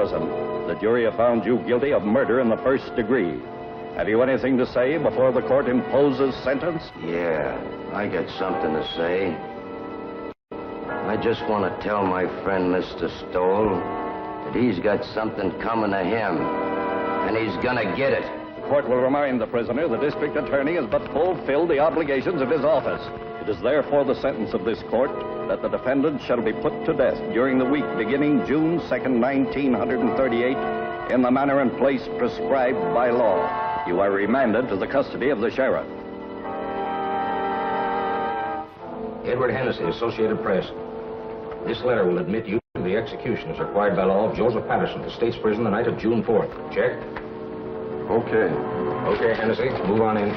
The jury have found you guilty of murder in the first degree. Have you anything to say before the court imposes sentence? Yeah, I got something to say. I just want to tell my friend Mr. Stowell that he's got something coming to him, and he's gonna get it. The court will remind the prisoner the district attorney has but fulfilled the obligations of his office. It is therefore the sentence of this court that the defendant shall be put to death during the week beginning June 2nd, 1938, in the manner and place prescribed by law. You are remanded to the custody of the sheriff. Edward Hennessy, Associated Press. This letter will admit you to the execution as required by law of Joseph Patterson, the state's prison the night of June 4th. Check? Okay. Okay, Hennessy, move on in.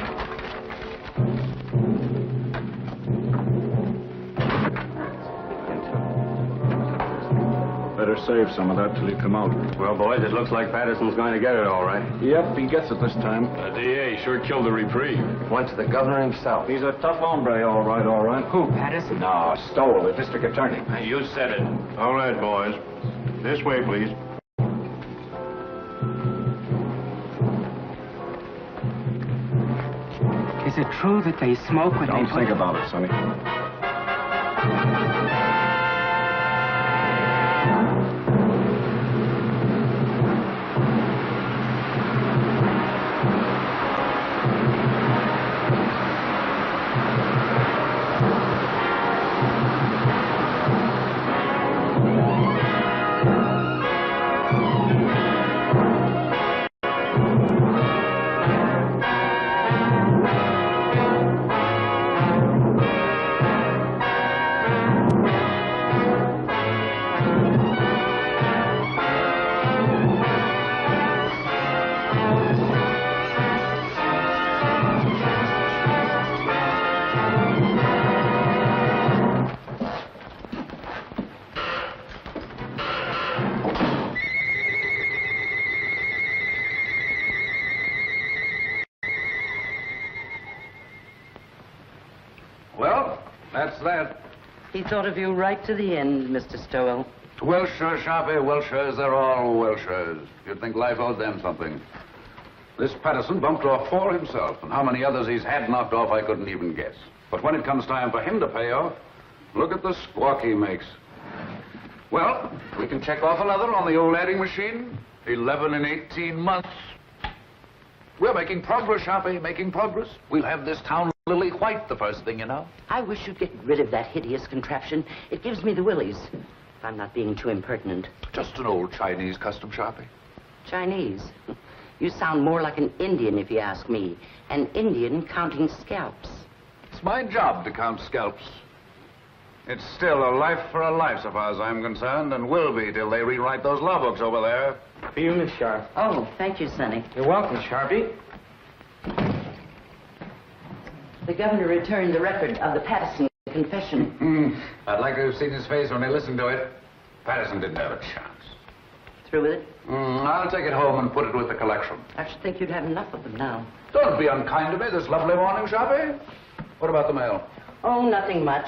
Better save some of that till you come out. Well, boys, it looks like Patterson's going to get it all right. Yep, he gets it this time. The DA sure killed the reprieve. Went to the governor himself. He's a tough hombre, all right, all right. Who, Patterson? No, Stowell, the district attorney. You said it. All right, boys. This way, please. Is it true that they smoke when Don't think about it, Sonny. He thought of you right to the end, Mr. Stowell. Welshers, Sharpie, Welshers, they're all Welshers. You'd think life owed them something. This Patterson bumped off 4 himself, and how many others he's had knocked off, I couldn't even guess. But when it comes time for him to pay off, look at the squawk he makes. Well, we can check off another on the old adding machine. 11 and 18 months. We're making progress, Sharpie, making progress. We'll have this town lily white the first thing you know. I wish you'd get rid of that hideous contraption. It gives me the willies. If I'm not being too impertinent. Just an old Chinese custom, Sharpie. Chinese? You sound more like an Indian, if you ask me. An Indian counting scalps. It's my job to count scalps. It's still a life for a life, so far as I'm concerned, and will be till they rewrite those law books over there. For you, Miss Sharp. Oh, thank you, Sonny. You're welcome, Sharpie. The governor returned the record of the Patterson confession. I'd like to have seen his face when he listened to it. Patterson didn't have a chance. Through with it? I'll take it home and put it with the collection. I should think you'd have enough of them now. Don't be unkind to me this lovely morning, Sharpie. What about the mail? Oh, nothing much.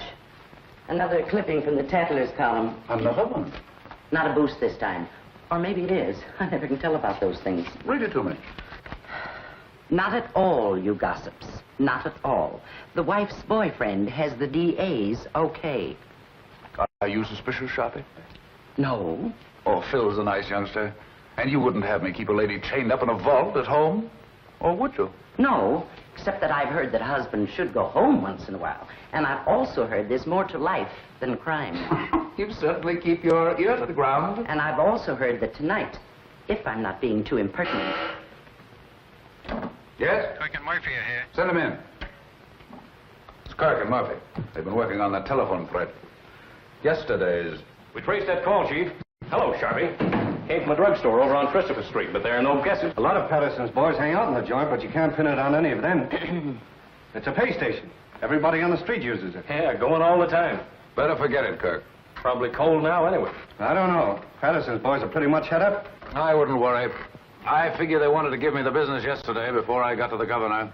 Another clipping from the Tattlers column. Another one? Not a boost this time. Or maybe it is. I never can tell about those things. Read it to me. Not at all, you gossips. Not at all. The wife's boyfriend has the DA's okay. Are you suspicious, Sharpie? No. Oh, Phil's a nice youngster. And you wouldn't have me keep a lady chained up in a vault at home? Or would you? No, except that I've heard that husbands should go home once in a while. And I've also heard there's more to life than crime. You certainly keep your ear to the ground. And I've also heard that tonight, if I'm not being too impertinent... Yes? Kirk and Murphy are here. Send him in. It's Kirk and Murphy. They've been working on that telephone thread. Yesterday's... We traced that call, Chief. Hello, Sharpie. Came from a drugstore over on Christopher Street, but there are no guesses. A lot of Patterson's boys hang out in the joint, but you can't pin it on any of them. It's a pay station. Everybody on the street uses it. Yeah, going all the time. Better forget it, Kirk. Probably cold now anyway. I don't know. Patterson's boys are pretty much head up. I wouldn't worry. I figure they wanted to give me the business yesterday before I got to the governor.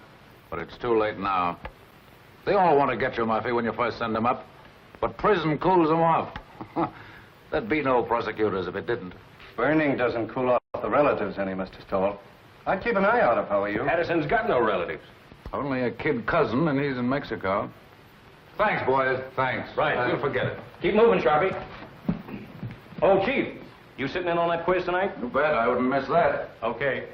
But it's too late now. They all want to get you, Murphy, when you first send them up. But prison cools them off. There'd be no prosecutors if it didn't. Burning doesn't cool off the relatives any, Mr. Stowell. I'd keep an eye out if I were you. Patterson's got no relatives. Only a kid cousin, and he's in Mexico. Thanks, boys. Thanks. Right, you'll forget it. Keep moving, Sharpie. Oh, Chief, you sitting in on that quiz tonight? You bet. I wouldn't miss that. Okay.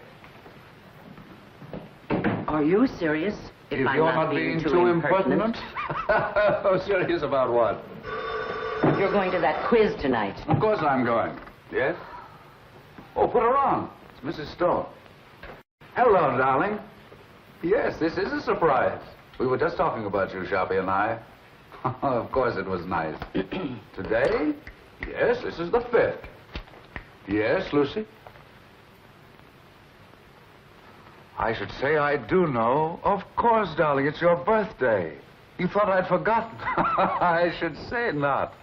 Are you serious? If I'm you're not being too impertinent. Oh, serious about what? You're going to that quiz tonight. Of course I'm going. Yes? Oh, put her on. It's Mrs. Stowell. Hello, darling. Yes, this is a surprise. We were just talking about you, Sharpie and I. Of course it was nice. Today? Yes, this is the 5th. Yes, Lucy? I should say I do know. Of course, darling, it's your birthday. You thought I'd forgotten. I should say not.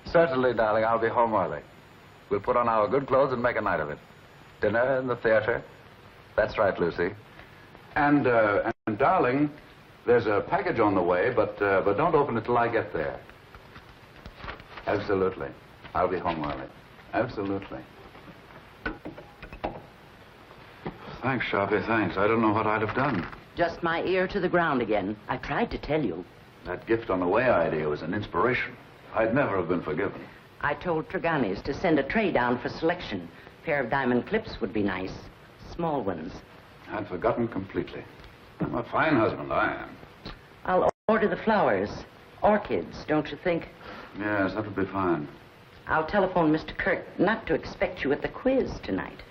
Certainly, darling, I'll be home early. We'll put on our good clothes and make a night of it. Dinner in the theater. That's right, Lucy. And darling, there's a package on the way, but don't open it till I get there. Absolutely. I'll be home early. Absolutely. Thanks, Sharpie, thanks. I don't know what I'd have done. Just my ear to the ground again. I tried to tell you. That gift on the way idea was an inspiration. I'd never have been forgiven. I told Tregani's to send a tray down for selection. A pair of diamond clips would be nice. Small ones. I'd forgotten completely. I'm a fine husband, I am. I'll order the flowers. Orchids, don't you think? Yes, that would be fine. I'll telephone Mr. Kirk not to expect you at the quiz tonight.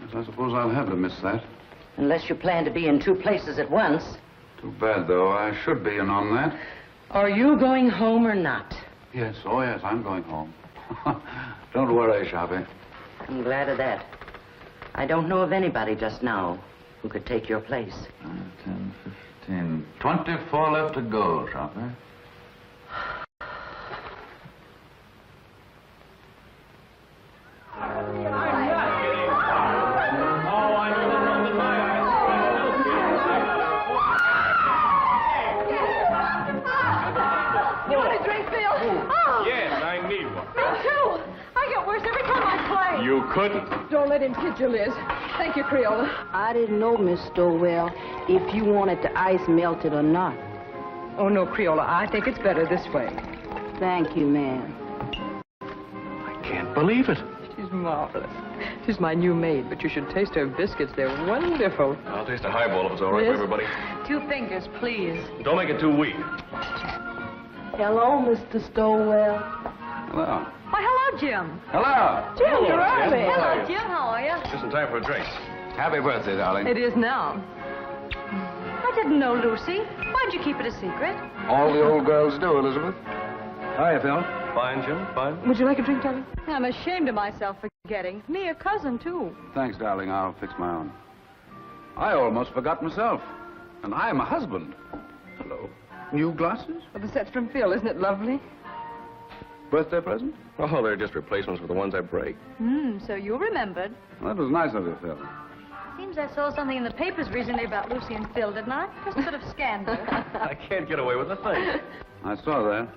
Yes, I suppose I'll have to miss that. Unless you plan to be in 2 places at once. Too bad, though. I should be in on that. Are you going home or not? Yes, oh yes, I'm going home. Don't worry, Sharpie. I'm glad of that. I don't know of anybody just now who could take your place. 10, 15, 24 left to go, Sharpie. You couldn't. Don't let him kid you, Liz. Thank you, Creola. I didn't know, Miss Stowell, if you wanted the ice melted or not. Oh, no, Creola. I think it's better this way. Thank you, ma'am. I can't believe it. She's marvelous. She's my new maid, but you should taste her biscuits. They're wonderful. I'll taste a highball if it's all right for everybody. 2 fingers, please. Don't make it too weak. Hello, Mr. Stowell. Hello. Why, hello, Jim. Hello. Jim, you're early. Hello, Jim. How are you? Just in time for a drink. Happy birthday, darling. It is now. I didn't know, Lucy. Why'd you keep it a secret? All the old girls do, Elizabeth. Hiya, Phil. Fine, Jim, fine. Would you like a drink, darling? I'm ashamed of myself for forgetting. Me, a cousin, too. Thanks, darling. I'll fix my own. I almost forgot myself. And I'm a husband. Hello. New glasses? Well, the set's from Phil. Isn't it lovely? Birthday present? Oh, they're just replacements for the ones I break. So you remembered. Well, that was nice of you, Phil. Seems I saw something in the papers recently about Lucy and Phil, didn't I? Just a bit of scandal. I can't get away with a thing. I saw that.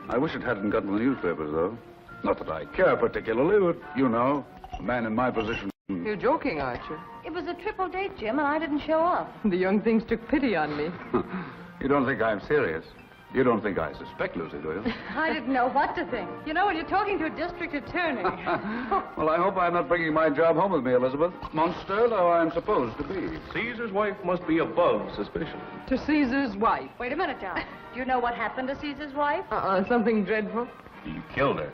I wish it hadn't gotten the newspapers, though. Not that I care particularly, but you know, a man in my position. You're joking, aren't you? It was a triple date, Jim, and I didn't show up. The young things took pity on me. You don't think I'm serious? You don't think I suspect Lucy, do you? I didn't know what to think. You know, when you're talking to a district attorney. Well, I hope I'm not bringing my job home with me, Elizabeth. Monster though I'm supposed to be. Caesar's wife must be above suspicion. To Caesar's wife. Wait a minute, John. Do you know what happened to Caesar's wife? Something dreadful. He killed her.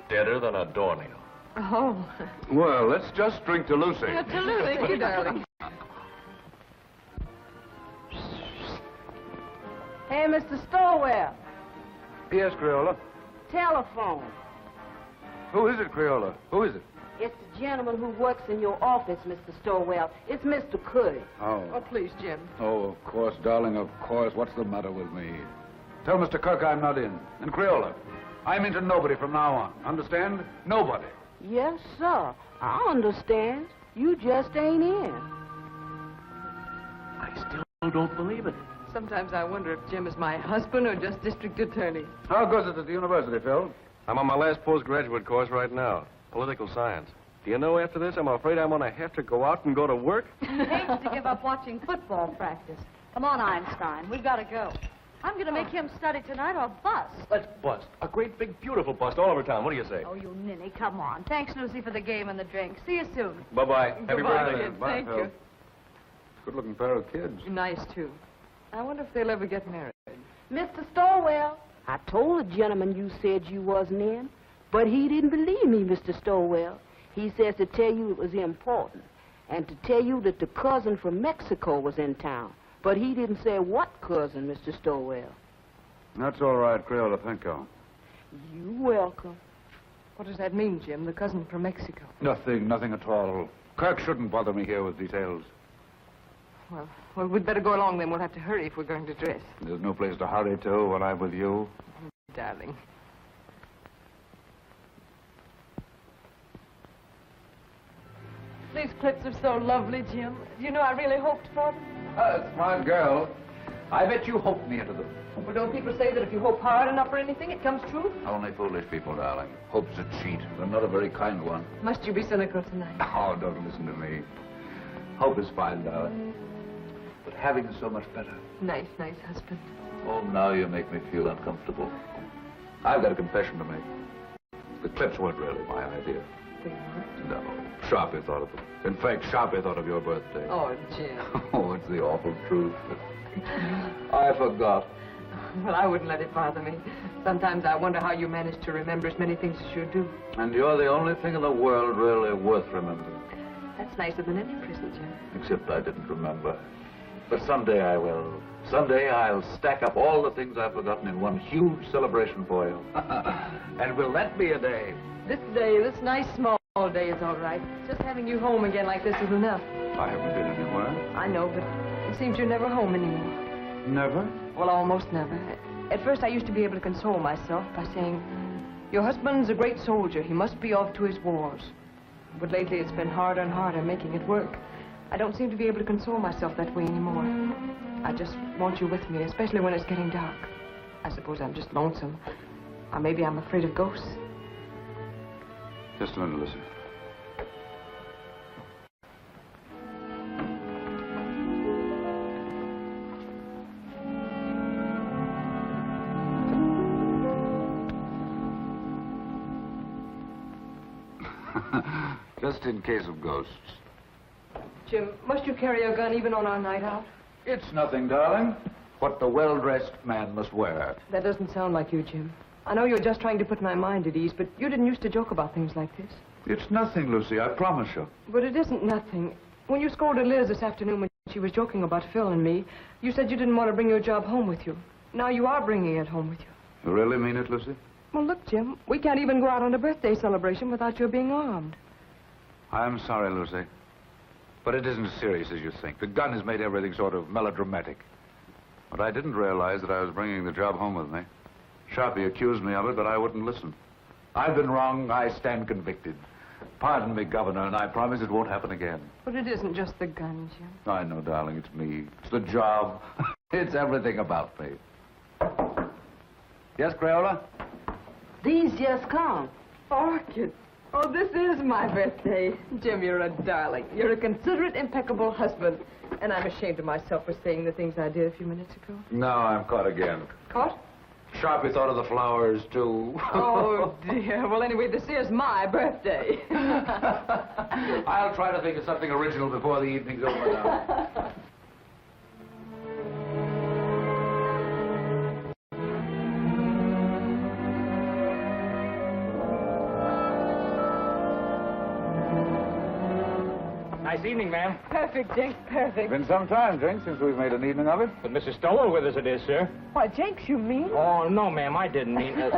Deader than a doornail. Oh. Well, let's just drink to Lucy. To Lucy. Thank you, darling. Hey, Mr. Stowell. Yes, Crayola. Telephone. Who is it, Crayola? Who is it? It's the gentleman who works in your office, Mr. Stowell. It's Mr. Curry. Oh, please, Jim. Oh, of course, darling, of course. What's the matter with me? Tell Mr. Kirk I'm not in. And Crayola, I'm into nobody from now on. Understand? Nobody. Yes, sir. I understand. You just ain't in. I still don't believe it. Sometimes I wonder if Jim is my husband or just district attorney. How goes it at the university, Phil? I'm on my last postgraduate course right now, political science. Do you know, after this, I'm afraid I'm going to have to go out and go to work. He hates to give up watching football practice. Come on, Einstein. We've got to go. I'm going to make him study tonight or bust. Let's bust. A great, big, beautiful bust all over town. What do you say? Oh, you ninny, come on. Thanks, Lucy, for the game and the drink. See you soon. Bye-bye. Happy Goodbye, birthday. kid. Thank you. Good-looking pair of kids. Nice, too. I wonder if they'll ever get married. Mr. Stowell, I told the gentleman you said you wasn't in, but he didn't believe me, Mr. Stowell. He says to tell you it was important, and to tell you that the cousin from Mexico was in town. But he didn't say what cousin, Mr. Stowell. That's all right, Crayola. Thank you. You're welcome. What does that mean, Jim? The cousin from Mexico? Nothing at all. Kirk shouldn't bother me here with details. Well, we'd better go along then. We'll have to hurry if we're going to dress. There's no place to hurry to when I'm with you. Darling. These clips are so lovely, Jim. You know, I really hoped for them. That's my girl. I bet you hoped me into them. Well, don't people say that if you hope hard enough for anything, it comes true? Only foolish people, darling. Hope's a cheat, but not a very kind one. Must you be cynical tonight? Oh, don't listen to me. Hope is fine, darling. But having is so much better. Nice husband. Oh, now you make me feel uncomfortable. I've got a confession to make. The clips weren't really my idea. They weren't? No. Sharpie thought of them. In fact, Sharpie thought of your birthday. Oh, Jim. Oh, it's the awful truth. I forgot. Well, I wouldn't let it bother me. Sometimes I wonder how you manage to remember as many things as you do. And you're the only thing in the world really worth remembering. That's nicer than any present, Jim. Except I didn't remember. But someday I will. Someday I'll stack up all the things I've forgotten in one huge celebration for you. And will that be a day? This day, this nice small day is all right. Just having you home again like this is enough. I haven't been anywhere. I know, but it seems you're never home anymore. Never? Well, almost never. At first, I used to be able to console myself by saying, your husband's a great soldier. He must be off to his wars. But lately, it's been harder and harder making it work. I don't seem to be able to console myself that way anymore. I just want you with me, especially when it's getting dark. I suppose I'm just lonesome. Or maybe I'm afraid of ghosts. Just a minute, Lucy. Just in case of ghosts. Jim, must you carry a gun even on our night out? It's nothing, darling. What the well-dressed man must wear. That doesn't sound like you, Jim. I know you're just trying to put my mind at ease, but you didn't used to joke about things like this. It's nothing, Lucy, I promise you. But it isn't nothing. When you scolded Liz this afternoon when she was joking about Phil and me, you said you didn't want to bring your job home with you. Now you are bringing it home with you. You really mean it, Lucy? Well, look, Jim, we can't even go out on a birthday celebration without your being armed. I'm sorry, Lucy. But it isn't as serious as you think. The gun has made everything sort of melodramatic. But I didn't realize that I was bringing the job home with me. Sharpie accused me of it, but I wouldn't listen. I've been wrong. I stand convicted. Pardon me, Governor, and I promise it won't happen again. But it isn't just the gun, Jim. I know, darling. It's me. It's the job. It's everything about me. Yes, Crayola? These just come. Orchid. Oh, this is my birthday. Jim, you're a darling. You're a considerate, impeccable husband. And I'm ashamed of myself for saying the things I did a few minutes ago. No, I'm caught again. Caught? Sharpie thought of the flowers, too. Oh, dear. Well, anyway, this is my birthday. I'll try to think of something original before the evening's over now. Nice evening, ma'am. Perfect, Jenks, perfect. Been some time, Drink, since we've made an evening of it. But Mrs. Stowell with us it is, sir. Why, Jenks, you mean? Oh, no, ma'am, I didn't mean it.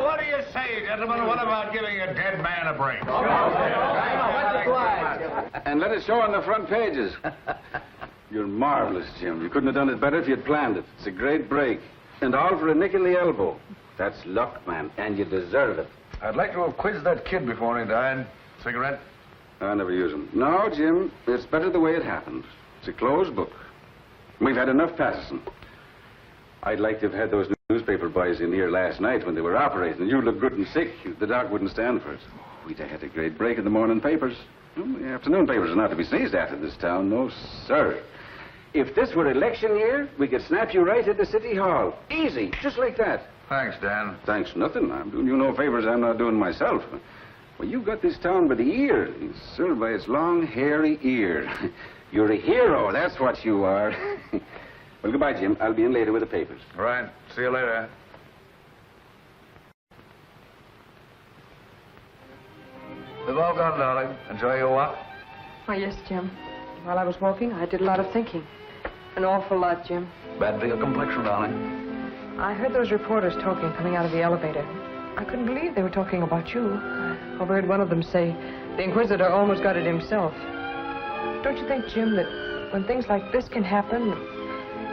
What do you say, gentlemen? What about giving a dead man a break? And let it show on the front pages. You're marvelous, Jim. You couldn't have done it better if you'd planned it. It's a great break. And all for a nick in the elbow. That's luck, man, and you deserve it. I'd like to have quizzed that kid before he died. Cigarette? I never use them. No, Jim, it's better the way it happened. It's a closed book. We've had enough Patterson. I'd like to have had those newspaper boys in here last night when they were operating. You look good and sick. The doc wouldn't stand for it. We'd have had a great break in the morning papers. Well, the afternoon papers are not to be sneezed at in this town. No, sir. If this were election year, we could snap you right at the city hall. Easy, just like that. Thanks, Dan. Thanks nothing. I'm doing you no favors I'm not doing myself. Well, you've got this town by the ear. Sir, by its long, hairy ear. You're a hero, that's what you are. Well, goodbye, Jim. I'll be in later with the papers. Right. See you later. We've all gone, darling. Enjoy your walk. Oh, yes, Jim. While I was walking, I did a lot of thinking. An awful lot, Jim. Bad for your complexion, darling. I heard those reporters talking coming out of the elevator. I couldn't believe they were talking about you. I overheard one of them say, the Inquisitor almost got it himself. Don't you think, Jim, that when things like this can happen,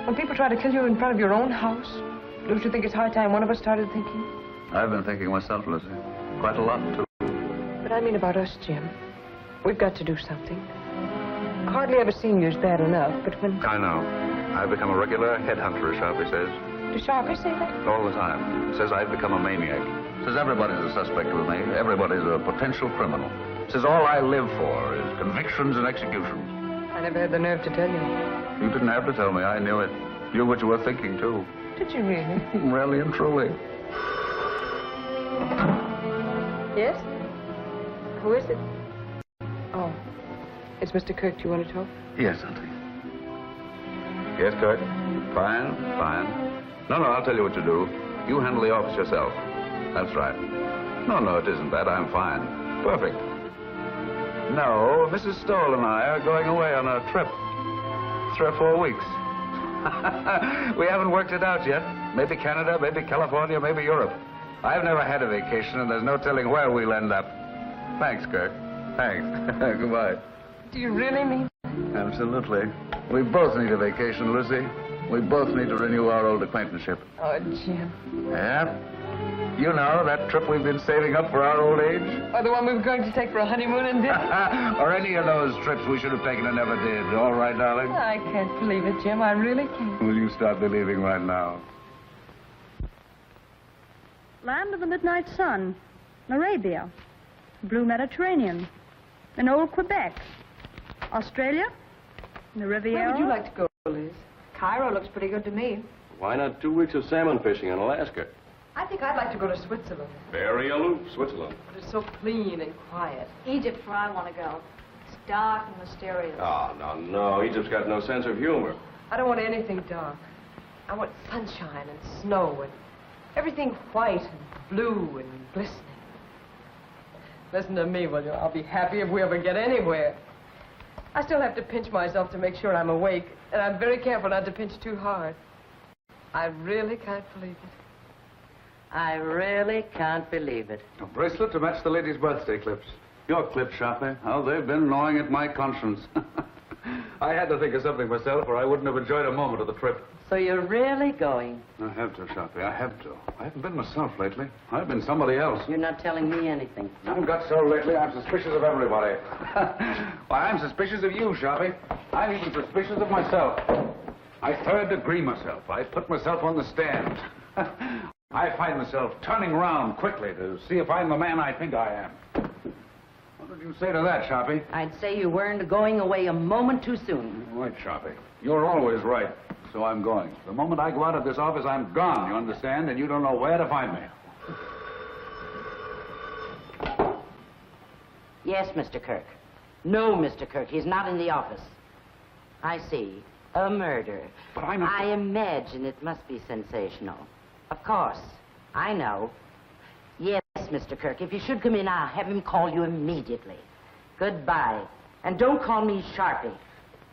when people try to kill you in front of your own house, don't you think it's high time one of us started thinking? I've been thinking myself, Lucy. Quite a lot, too. But I mean about us, Jim. We've got to do something. Hardly ever seeing you is bad enough, but when... I know. I've become a regular headhunter, Sharpie says. Does Sharpie say that? All the time. Says I've become a maniac. Says everybody's a suspect with me. Everybody's a potential criminal. Says all I live for is convictions and executions. I never had the nerve to tell you. You didn't have to tell me. I knew it. Knew what you were thinking, too. Did you really? Really and truly. Yes? Who is it? Oh. It's Mr. Kirk. Do you want to talk? Yes, Auntie. Yes, Kirk? Fine, fine. No, I'll tell you what to do. You handle the office yourself. That's right. No, it isn't that. I'm fine. Perfect. No, Mrs. Stowell and I are going away on a trip. 3 or 4 weeks. We haven't worked it out yet. Maybe Canada, maybe California, maybe Europe. I've never had a vacation, and there's no telling where we'll end up. Thanks, Kirk. Thanks. Goodbye. Do you really mean? Absolutely. We both need a vacation, Lucy. We both need to renew our old acquaintanceship. Oh, Jim. Yeah? You know, that trip we've been saving up for our old age? Or the one we were going to take for a honeymoon and didn't? Or any of those trips we should have taken and never did. All right, darling? I can't believe it, Jim. I really can't. Will you start believing right now? Land of the midnight sun, Arabia, blue Mediterranean, and old Quebec, Australia, the Riviera. Where would you like to go, Liz? Cairo looks pretty good to me. Why not 2 weeks of salmon fishing in Alaska? I think I'd like to go to Switzerland. Very aloof, Switzerland. But it's so clean and quiet. Egypt, where I want to go. It's dark and mysterious. Oh, no. Egypt's got no sense of humor. I don't want anything dark. I want sunshine and snow and everything white and blue and glistening. Listen to me, will you? I'll be happy if we ever get anywhere. I still have to pinch myself to make sure I'm awake, and I'm very careful not to pinch too hard. I really can't believe it. I really can't believe it. A bracelet to match the lady's birthday clips. Your clips, Sharpie. How they've been gnawing at my conscience. I had to think of something myself, or I wouldn't have enjoyed a moment of the trip. So you're really going? I have to, Sharpie. I have to. I haven't been myself lately. I've been somebody else. You're not telling me anything. I haven't got so lately, I'm suspicious of everybody. Why, I'm suspicious of you, Sharpie. I'm even suspicious of myself. I third-degree myself. I put myself on the stand. I find myself turning around quickly to see if I'm the man I think I am. What did you say to that, Sharpie? I'd say you weren't going away a moment too soon. Right, Sharpie. You're always right. So I'm going. The moment I go out of this office, I'm gone, you understand? And you don't know where to find me. Yes, Mr. Kirk. No, Mr. Kirk, he's not in the office. I see. A murder. But I'm not... I imagine it must be sensational. Of course. I know. Yes, Mr. Kirk, if you should come in, I'll have him call you immediately. Goodbye. And don't call me Sharpie.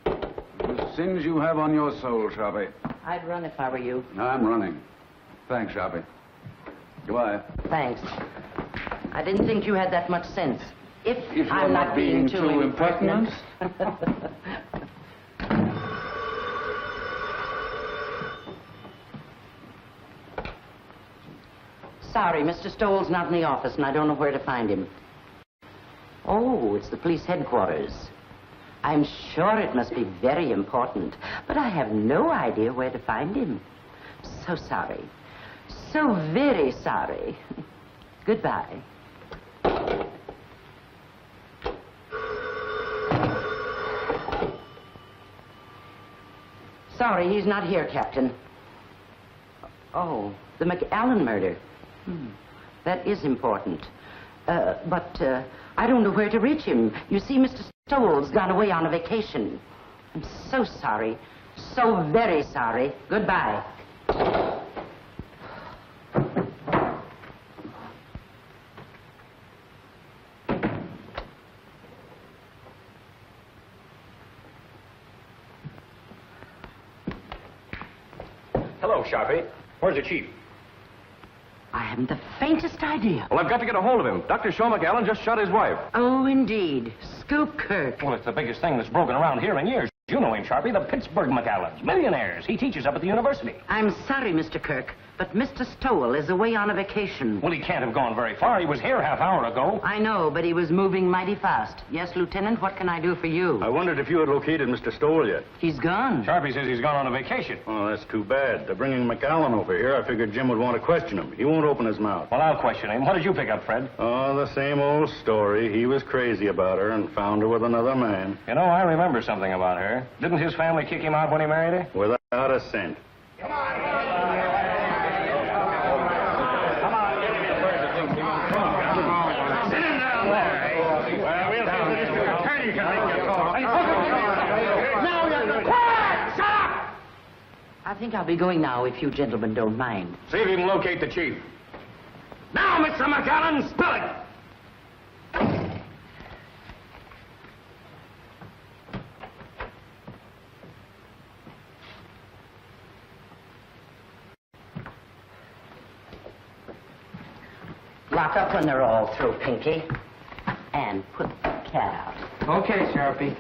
The sins you have on your soul, Sharpie. I'd run if I were you. I'm running. Thanks, Sharpie. Goodbye. Thanks. I didn't think you had that much sense. If you're I'm not being too impertinent. Sorry, Mr. Stowell's not in the office, and I don't know where to find him. Oh, it's the police headquarters. I'm sure it must be very important, but I have no idea where to find him. So sorry. So very sorry. Goodbye. Sorry, he's not here, Captain. Oh, the McAllen murder. That is important. But I don't know where to reach him. You see, Mr. Stowell's gone away on a vacation. I'm so sorry. So very sorry. Goodbye. Hello, Sharpie. Where's the chief? I haven't the faintest idea. Well, I've got to get a hold of him. Dr. Shaw McAllen just shot his wife. Oh, indeed. Scoop Kirk. Well, it's the biggest thing that's broken around here in years. You know him, Sharpie, the Pittsburgh McAllens. Millionaires. He teaches up at the university. I'm sorry, Mr. Kirk, but Mr. Stowell is away on a vacation. Well, he can't have gone very far. He was here half hour ago. I know, but he was moving mighty fast. Yes, Lieutenant, what can I do for you? I wondered if you had located Mr. Stowell yet. He's gone. Sharpie says he's gone on a vacation. Oh, that's too bad. They're bringing McAllen over here. I figured Jim would want to question him. He won't open his mouth. Well, I'll question him. What did you pick up, Fred? Oh, the same old story. He was crazy about her and found her with another man. You know, I remember something about her. Didn't his family kick him out when he married her? Without a cent. Come on. Sit him down there. We'll have the district attorney can make your call. Now, quiet! Shut up! I think I'll be going now, if you gentlemen don't mind. See if you can locate the chief. Now, Mr. McAllen, spill it! Lock up when they're all through, Pinky. And put the cat out. Okay, Sharpie.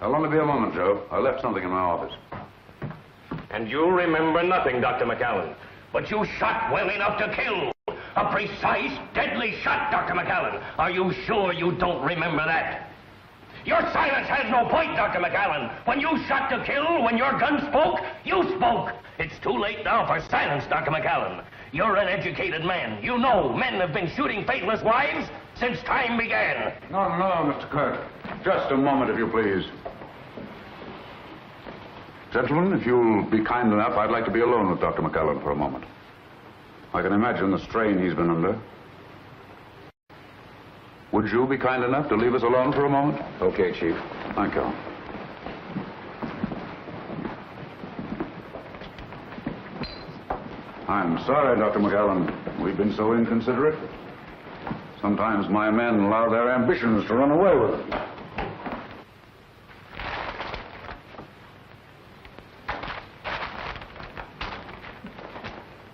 I'll only be a moment, Joe. I left something in my office. And you remember nothing, Dr. McAllen. But you shot well enough to kill. A precise, deadly shot, Dr. McAllen. Are you sure you don't remember that? Your silence has no point, Dr. McAllen. When you shot to kill, when your gun spoke, you spoke. It's too late now for silence, Dr. McAllen. You're an educated man. You know men have been shooting faithless wives since time began. No, Mr. Kirk. Just a moment, if you please. Gentlemen, if you'll be kind enough, I'd like to be alone with Dr. McCallum for a moment. I can imagine the strain he's been under. Would you be kind enough to leave us alone for a moment? Okay, Chief. Thank you. I'm sorry, Dr. McCallum. We've been so inconsiderate. Sometimes my men allow their ambitions to run away with them.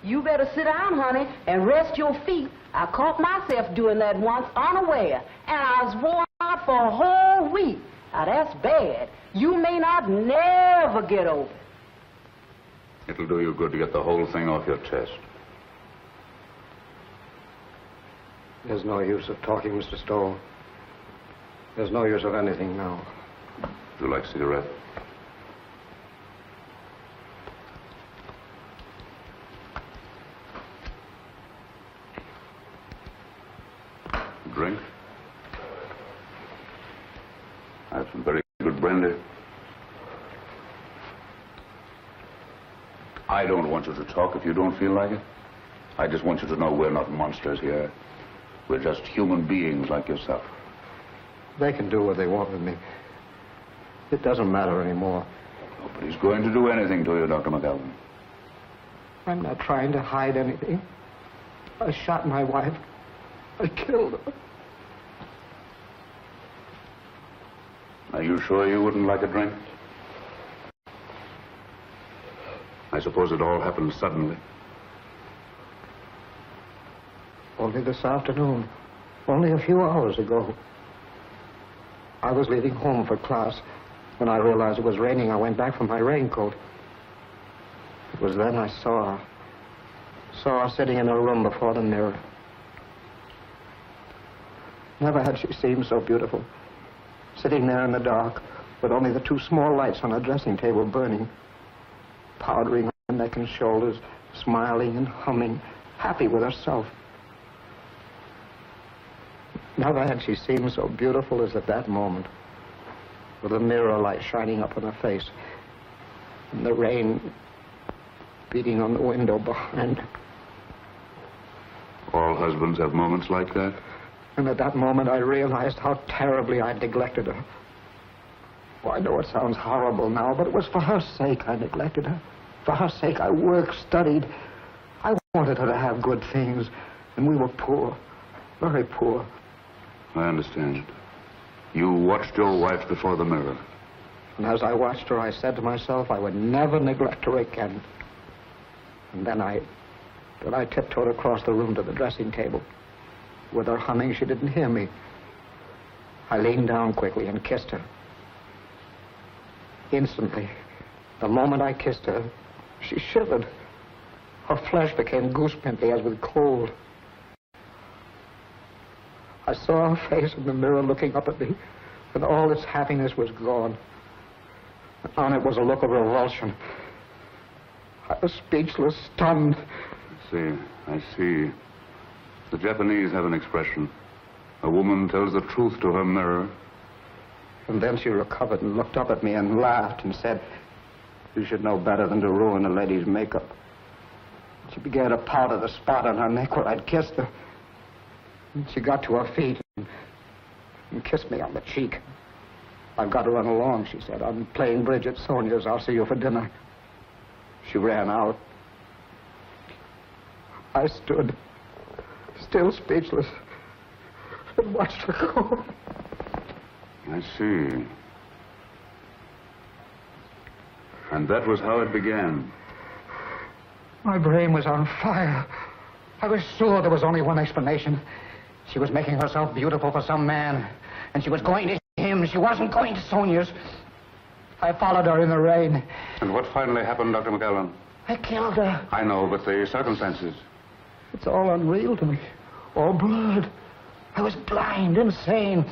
You better sit down, honey, and rest your feet. I caught myself doing that once unaware, and I was worn out for a whole week. Now, that's bad. You may not never get over it. It'll do you good to get the whole thing off your chest. There's no use of talking, Mr. Stowell. There's no use of anything now. Would you like a cigarette? Drink? I have some very good brandy. I don't want you to talk if you don't feel like it. I just want you to know we're not monsters here. We're just human beings like yourself. They can do what they want with me. It doesn't matter anymore. Nobody's going to do anything to you, Dr. McCallum. I'm not trying to hide anything. I shot my wife. I killed her. Are you sure you wouldn't like a drink? I suppose it all happened suddenly. Only this afternoon. Only a few hours ago. I was leaving home for class. When I realized it was raining, I went back for my raincoat. It was then I saw her sitting in her room before the mirror. Never had she seemed so beautiful. Sitting there in the dark, with only the two small lights on her dressing table burning, powdering her neck and shoulders, smiling and humming, happy with herself. Never had she seemed so beautiful as at that moment, with the mirror light shining up on her face, and the rain beating on the window behind her. All husbands have moments like that. And at that moment, I realized how terribly I'd neglected her. Oh, I know it sounds horrible now, but it was for her sake I neglected her. For her sake, I worked, studied. I wanted her to have good things, and we were poor, very poor. I understand. You watched your wife before the mirror. And as I watched her, I said to myself I would never neglect her again. And then I tiptoed across the room to the dressing table. With her humming, she didn't hear me. I leaned down quickly and kissed her. Instantly, the moment I kissed her, she shivered. Her flesh became goose-pimply as with cold. I saw her face in the mirror looking up at me, and all its happiness was gone. On it was a look of revulsion. I was speechless, stunned. I see. The Japanese have an expression. A woman tells the truth to her mirror. And then she recovered and looked up at me and laughed and said, "You should know better than to ruin a lady's makeup." She began to powder the spot on her neck where I'd kissed her. And she got to her feet and kissed me on the cheek. "I've got to run along," she said. "I'm playing bridge at Sonia's. I'll see you for dinner." She ran out. I stood, still speechless, and watched her go. I see. And that was how it began. My brain was on fire. I was sure there was only one explanation. She was making herself beautiful for some man, and she was going to him. She wasn't going to Sonia's. I followed her in the rain. And what finally happened, Dr. McCallum? I killed her. I know, but the circumstances. It's all unreal to me. All blurred. I was blind, insane.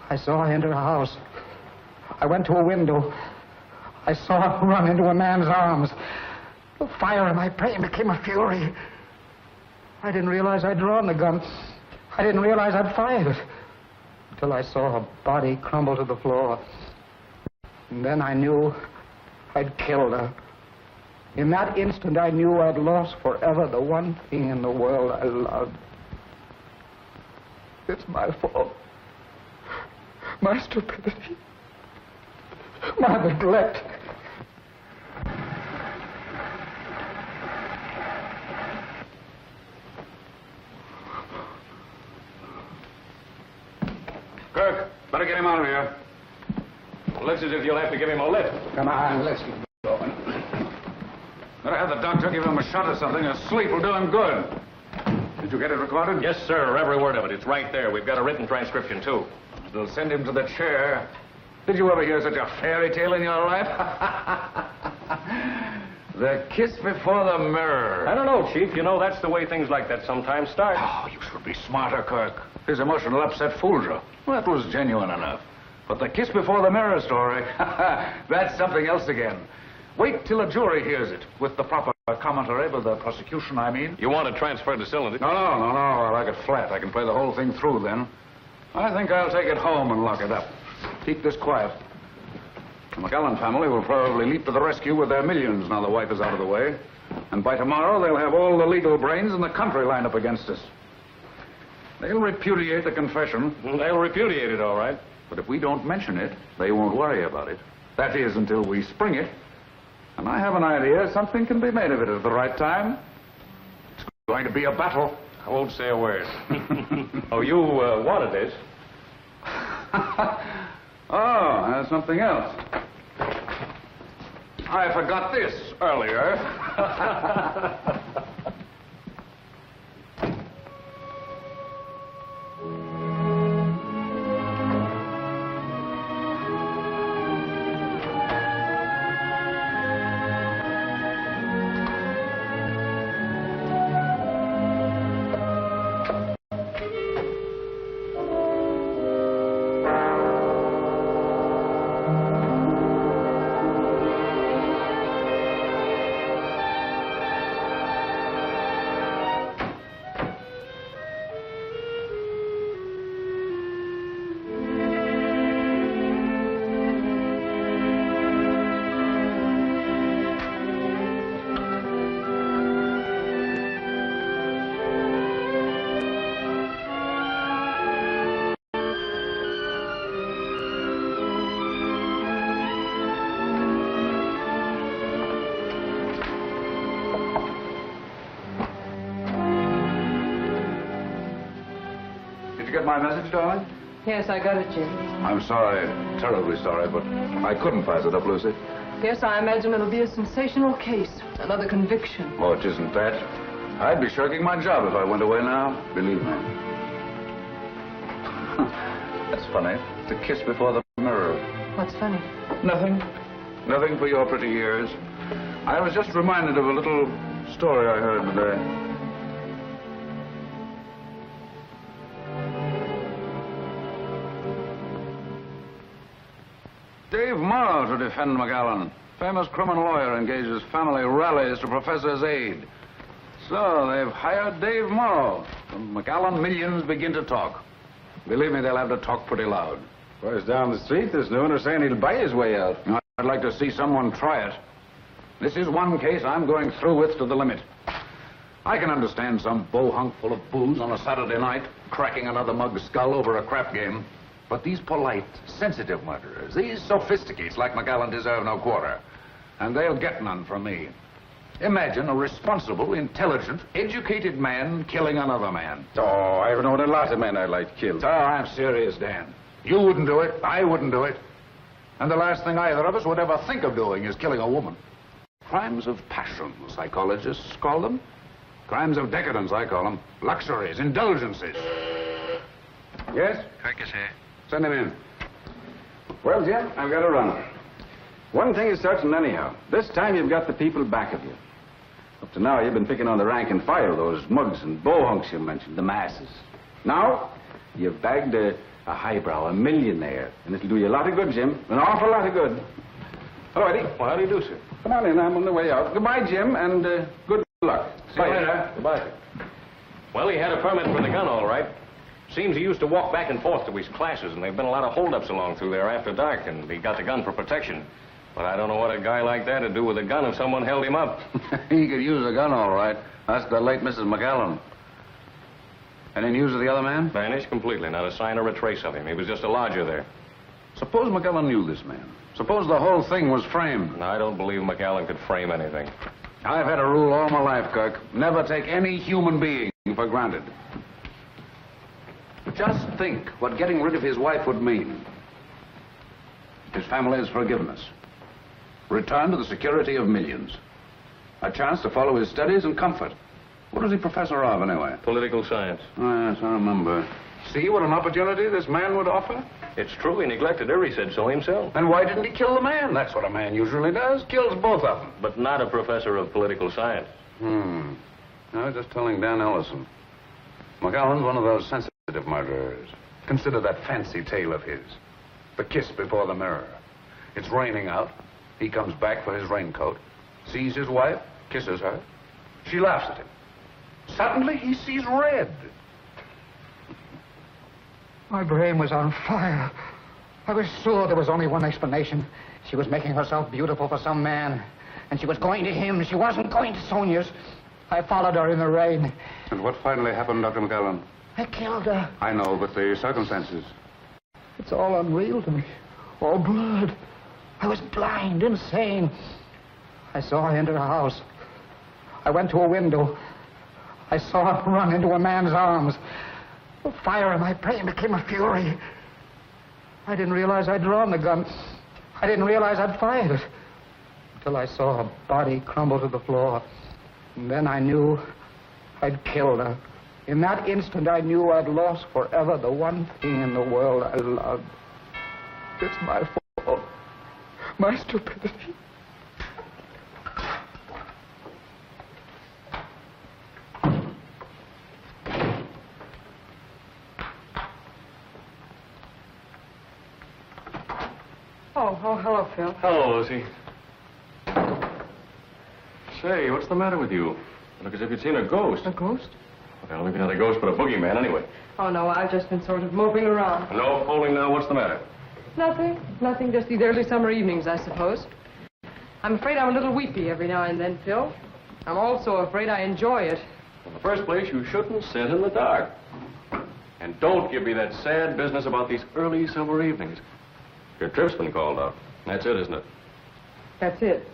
I saw her enter a house. I went to a window. I saw her run into a man's arms. The fire in my brain became a fury. I didn't realize I'd drawn the gun. I didn't realize I'd fired it until I saw her body crumble to the floor. And then I knew I'd killed her. In that instant, I knew I'd lost forever the one thing in the world I loved. It's my fault. My stupidity. My neglect. Kirk, better get him out of here. Looks as if you'll have to give him a lift. Come on, let's get going. Better have the doctor give him a shot or something. A sleep will do him good. Did you get it recorded? Yes, sir. Every word of it. It's right there. We've got a written transcription, too. It'll send him to the chair. Did you ever hear such a fairy tale in your life? The kiss before the mirror. I don't know, Chief. You know, that's the way things like that sometimes start. Oh, you should be smarter, Kirk. His emotional upset fooled you. Well, that was genuine enough. But the kiss before the mirror story, that's something else again. Wait till a jury hears it, with the proper commentary by the prosecution, I mean. You want to transfer the cylinder? No. I like it flat. I can play the whole thing through then. I think I'll take it home and lock it up. Keep this quiet. The McAllen family will probably leap to the rescue with their millions now the wife is out of the way. And by tomorrow, they'll have all the legal brains in the country lined up against us. They'll repudiate the confession. They'll repudiate it, all right. But if we don't mention it, they won't worry about it. That is, until we spring it. And I have an idea something can be made of it at the right time. It's going to be a battle. I won't say a word. Oh, you wanted this. Oh, that's something else. I forgot this earlier. My message, darling? Yes, I got it, Jim. I'm sorry, terribly sorry, but I couldn't pass it up, Lucy. Yes, I imagine it'll be a sensational case. Another conviction. Oh, it isn't that. I'd be shirking my job if I went away now, believe me. That's funny. The kiss before the mirror. What's funny? Nothing. Nothing for your pretty ears. I was just reminded of a little story I heard today. Dave Morrow to defend McAllen. Famous criminal lawyer engages family rallies to professor's aid. So they've hired Dave Morrow. The McAllen millions begin to talk. Believe me, they'll have to talk pretty loud. Boys down the street this noon are saying he'll buy his way out. I'd like to see someone try it. This is one case I'm going through with to the limit. I can understand some bohunk full of booze on a Saturday night cracking another mug's skull over a crap game. But these polite, sensitive murderers, these sophisticates like McAllen deserve no quarter. And they'll get none from me. Imagine a responsible, intelligent, educated man killing another man. Oh, I've known a lot of men I'd like killed. Oh, I'm serious, Dan. You wouldn't do it. I wouldn't do it. And the last thing either of us would ever think of doing is killing a woman. Crimes of passion, psychologists call them. Crimes of decadence, I call them. Luxuries, indulgences. Yes? Kirk is here. Send him in. Well, Jim, I've got to run. One thing is certain anyhow. This time you've got the people back of you. Up to now, you've been picking on the rank and file, those mugs and bohunks you mentioned, the masses. Now, you've bagged a highbrow, a millionaire, and it'll do you a lot of good, Jim. An awful lot of good. Hello, Eddie. Well, how do you do, sir? Come on in, I'm on the way out. Goodbye, Jim, and good luck. See you later. Goodbye. Well, he had a permit for the gun, all right. Seems he used to walk back and forth to his classes, and there've been a lot of holdups along through there after dark, and he got the gun for protection. But I don't know what a guy like that would do with a gun if someone held him up. He could use a gun, all right. Ask the late Mrs. McAllen. Any news of the other man? Vanished completely. Not a sign or a trace of him. He was just a lodger there. Suppose McAllen knew this man. Suppose the whole thing was framed. No, I don't believe McAllen could frame anything. I've had a rule all my life, Kirk. Never take any human being for granted. Just think what getting rid of his wife would mean. His family's forgiveness. Return to the security of millions. A chance to follow his studies and comfort. What is he professor of, anyway? Political science. Oh, yes, I remember. See what an opportunity this man would offer? It's true. He neglected her. He said so himself. And why didn't he kill the man? That's what a man usually does. Kills both of them. But not a professor of political science. I was just telling Dan Ellison. McAllen's one of those sensitive murderers. Consider that fancy tale of his. The kiss before the mirror. It's raining out. He comes back for his raincoat. Sees his wife. Kisses her. She laughs at him. Suddenly, he sees red. My brain was on fire. I was sure there was only one explanation. She was making herself beautiful for some man. And she was going to him. She wasn't going to Sonia's. I followed her in the rain. And what finally happened, Dr. McAllen? I killed her. I know, but the circumstances. It's all unreal to me. All blurred. I was blind, insane. I saw her enter a house. I went to a window. I saw her run into a man's arms. The fire in my brain became a fury. I didn't realize I'd drawn the gun. I didn't realize I'd fired it. Until I saw her body crumble to the floor. And then I knew I'd killed her. In that instant, I knew I'd lost forever the one thing in the world I loved. It's my fault. My stupidity. Oh, hello, Phil. Hello, Lucy. Say, what's the matter with you? You look as if you'd seen a ghost. A ghost? Well, maybe not a ghost, but a boogeyman anyway. Oh, no, I've just been sort of moping around. No fooling now. What's the matter? Nothing. Nothing, just these early summer evenings, I suppose. I'm afraid I'm a little weepy every now and then, Phil. I'm also afraid I enjoy it. In the first place, you shouldn't sit in the dark. And don't give me that sad business about these early summer evenings. Your trip's been called off. That's it, isn't it? That's it.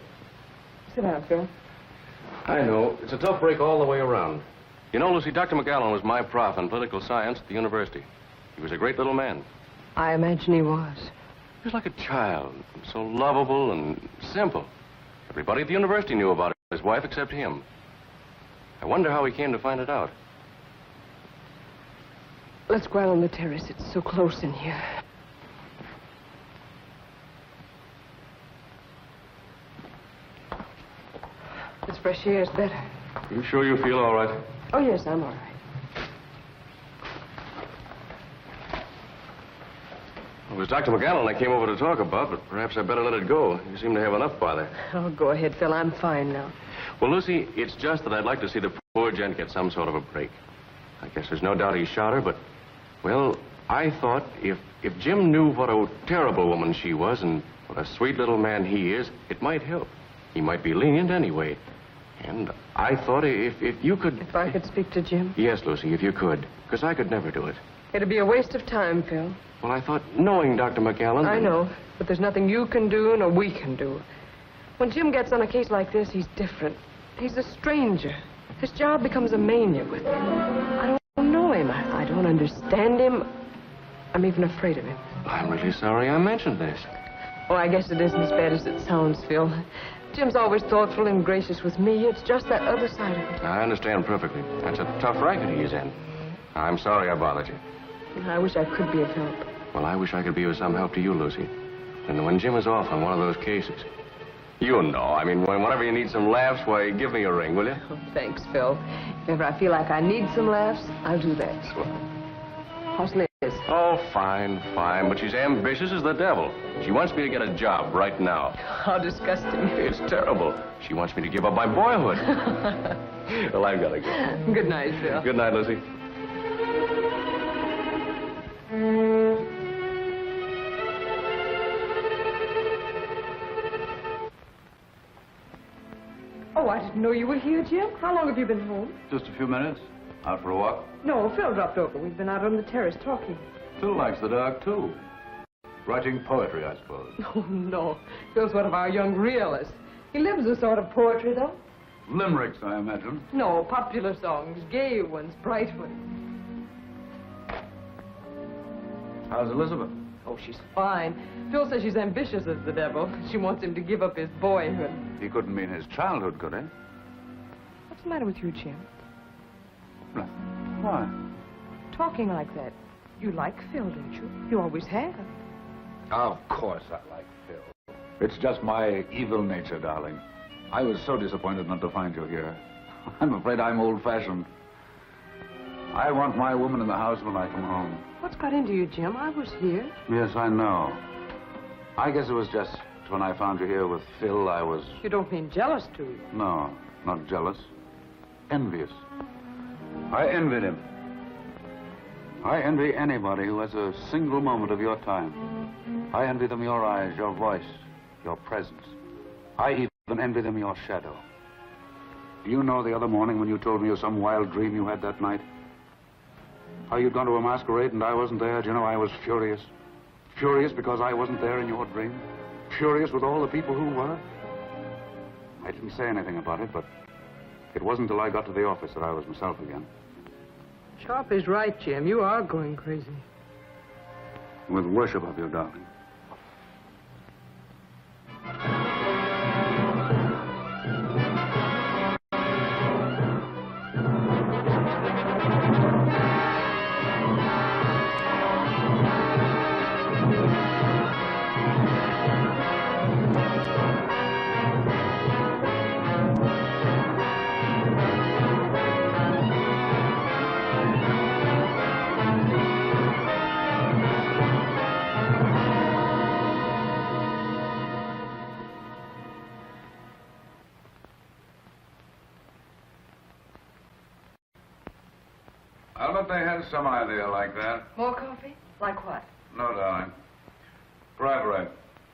Sit down, Phil. I know. It's a tough break all the way around. You know, Lucy, Dr. McAllen was my prof in political science at the university. He was a great little man. I imagine he was. He was like a child, so lovable and simple. Everybody at the university knew about his wife except him. I wonder how he came to find it out. Let's go out on the terrace. It's so close in here. This fresh air is better. You sure you feel all right? Oh, yes, I'm all right. It was Dr. McAllen I came over to talk about, but perhaps I better let it go. You seem to have enough bother. Oh, go ahead, Phil. I'm fine now. Well, Lucy, it's just that I'd like to see the poor gent get some sort of a break. I guess there's no doubt he shot her, but, well, I thought if Jim knew what a terrible woman she was and what a sweet little man he is, it might help. He might be lenient anyway. And I thought if you could... If I could speak to Jim? Yes, Lucy, if you could, because I could never do it. It'd be a waste of time, Phil. Well, I thought, knowing Dr. McAllen... I know, but there's nothing you can do nor we can do. When Jim gets on a case like this, he's different. He's a stranger. His job becomes a mania with him. I don't know him. I don't understand him. I'm even afraid of him. I'm really sorry I mentioned this. Oh, I guess it isn't as bad as it sounds, Phil. Jim's always thoughtful and gracious with me. It's just that other side of it. I understand perfectly. That's a tough racket he's in. I'm sorry I bothered you. I wish I could be of help. Well, I wish I could be of some help to you, Lucy. And when Jim is off on one of those cases, you know, I mean, whenever you need some laughs, why, give me a ring, will you? Oh, thanks, Phil. If ever I feel like I need some laughs, I'll do that. How's Liz? Oh, fine, fine. But she's ambitious as the devil. She wants me to get a job right now. How disgusting. It's terrible. She wants me to give up my boyhood. Well, I've got to go. Good night, Phil. Good night, Lucy. Oh, I didn't know you were here, Jim. How long have you been home? Just a few minutes. Out for a walk? No, Phil dropped over. We've been out on the terrace talking. Phil likes the dark, too. Writing poetry, I suppose. Oh, no. Phil's one of our young realists. He lives a sort of poetry, though. Limericks, I imagine. No, popular songs, gay ones, bright ones. How's Elizabeth? Oh, she's fine. Phil says she's ambitious as the devil. She wants him to give up his boyhood. He couldn't mean his childhood, could he? What's the matter with you, Jim? Nothing. Why? Talking like that. You like Phil, don't you? You always have. Of course I like Phil. It's just my evil nature, darling. I was so disappointed not to find you here. I'm afraid I'm old-fashioned. I want my woman in the house when I come home. What's got into you, Jim? I was here. Yes, I know. I guess it was just when I found you here with Phil, I was... You don't mean jealous, do you? No, not jealous. Envious. I envied him. I envy anybody who has a single moment of your time. I envy them your eyes, your voice, your presence. I even envy them your shadow. Do you know the other morning when you told me of some wild dream you had that night? How you'd gone to a masquerade and I wasn't there? Do you know, I was furious. Furious because I wasn't there in your dream. Furious with all the people who were. I didn't say anything about it, but it wasn't till I got to the office that I was myself again. Sharp is right, Jim. You are going crazy. With worship of you, darling. I'll bet they had some idea like that. More coffee? Like what? No, darling. Bribery.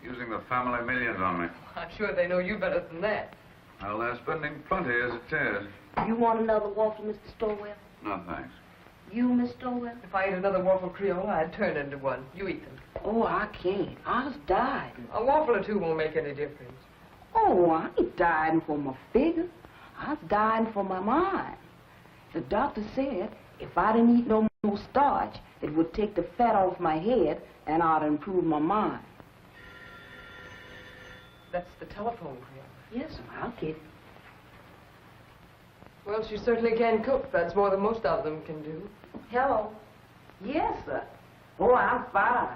Using the family millions on me. I'm sure they know you better than that. Well, they're spending plenty as it is. You want another waffle, Mr. Stowell? No, thanks. You, Miss Stowell? If I ate another waffle Creole, I'd turn into one. You eat them. Oh, I can't. I was dying. A waffle or two won't make any difference. Oh, I ain't dying for my figure. I was dying for my mind. The doctor said if I didn't eat no more starch, it would take the fat off my head and I'd improve my mind. That's the telephone for you. Yes, I'll get it. Well, she certainly can cook. That's more than most of them can do. Hello. Yes, sir. Oh, I'm fine.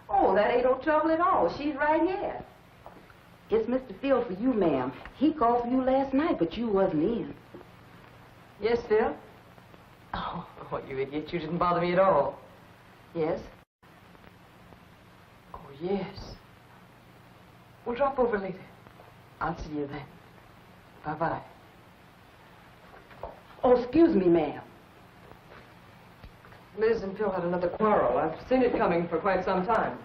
Oh, that ain't no trouble at all. She's right here. It's Mr. Phil for you, ma'am. He called for you last night, but you wasn't in. Yes, Phil? Oh, you idiot. You didn't bother me at all. Yes? Oh, yes. We'll drop over later. I'll see you then. Bye-bye. Oh, excuse me, ma'am. Liz and Phil had another quarrel. I've seen it coming for quite some time.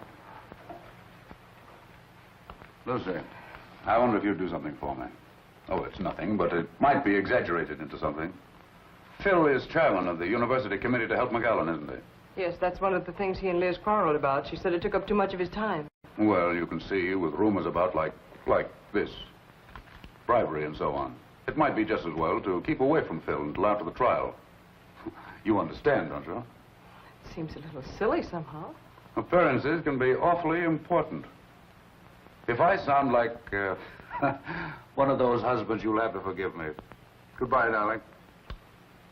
Lucy, I wonder if you'd do something for me. Oh, it's nothing, but it might be exaggerated into something. Phil is chairman of the university committee to help McAllen, isn't he? Yes, that's one of the things he and Liz quarreled about. She said it took up too much of his time. Well, you can see, with rumors about like this, bribery and so on, it might be just as well to keep away from Phil until after the trial. You understand, don't you? It seems a little silly somehow. Appearances can be awfully important. If I sound like one of those husbands, you'll have to forgive me. Goodbye, darling.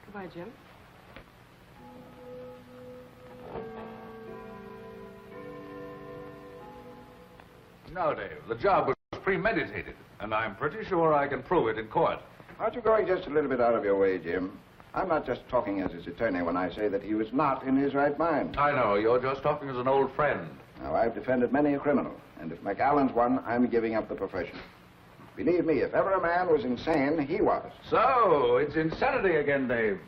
Goodbye, Jim. No, Dave, the job was premeditated, and I'm pretty sure I can prove it in court. Aren't you going just a little bit out of your way, Jim? I'm not just talking as his attorney when I say that he was not in his right mind. I know, you're just talking as an old friend. Now, I've defended many a criminal, and if McAllen's one, I'm giving up the profession. Believe me, if ever a man was insane, he was. So, it's insanity again, Dave.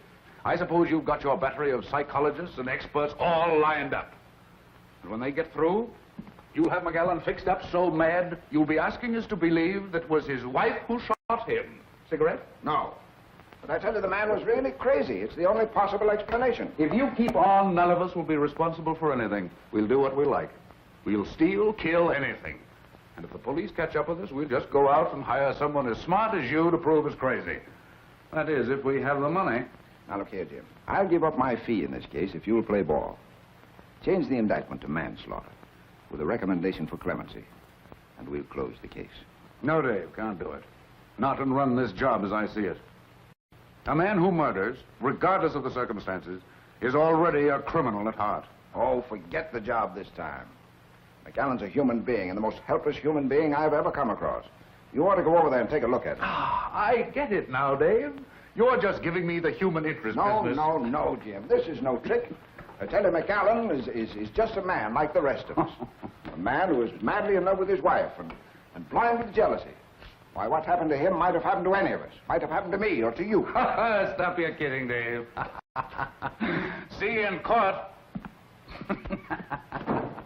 I suppose you've got your battery of psychologists and experts all lined up. And when they get through, you'll have McAllen fixed up so mad, you'll be asking us to believe that it was his wife who shot him. Cigarette? No. But I tell you, the man was really crazy. It's the only possible explanation. If you keep on, none of us will be responsible for anything. We'll do what we like. We'll steal, kill, anything. And if the police catch up with us, we'll just go out and hire someone as smart as you to prove us crazy. That is, if we have the money. Now, look here, Jim. I'll give up my fee in this case if you'll play ball. Change the indictment to manslaughter with a recommendation for clemency, and we'll close the case. No, Dave, can't do it. Not and run this job as I see it. A man who murders, regardless of the circumstances, is already a criminal at heart. Oh, forget the job this time. McAllen's a human being, and the most helpless human being I've ever come across. You ought to go over there and take a look at him. I get it now, Dave. You're just giving me the human interest business. No, Jim. This is no trick. I tell you, McAllen is just a man like the rest of us. A man who is madly in love with his wife and blind with jealousy. Why, what happened to him might have happened to any of us. Might have happened to me or to you. Stop your kidding, Dave. See you in court.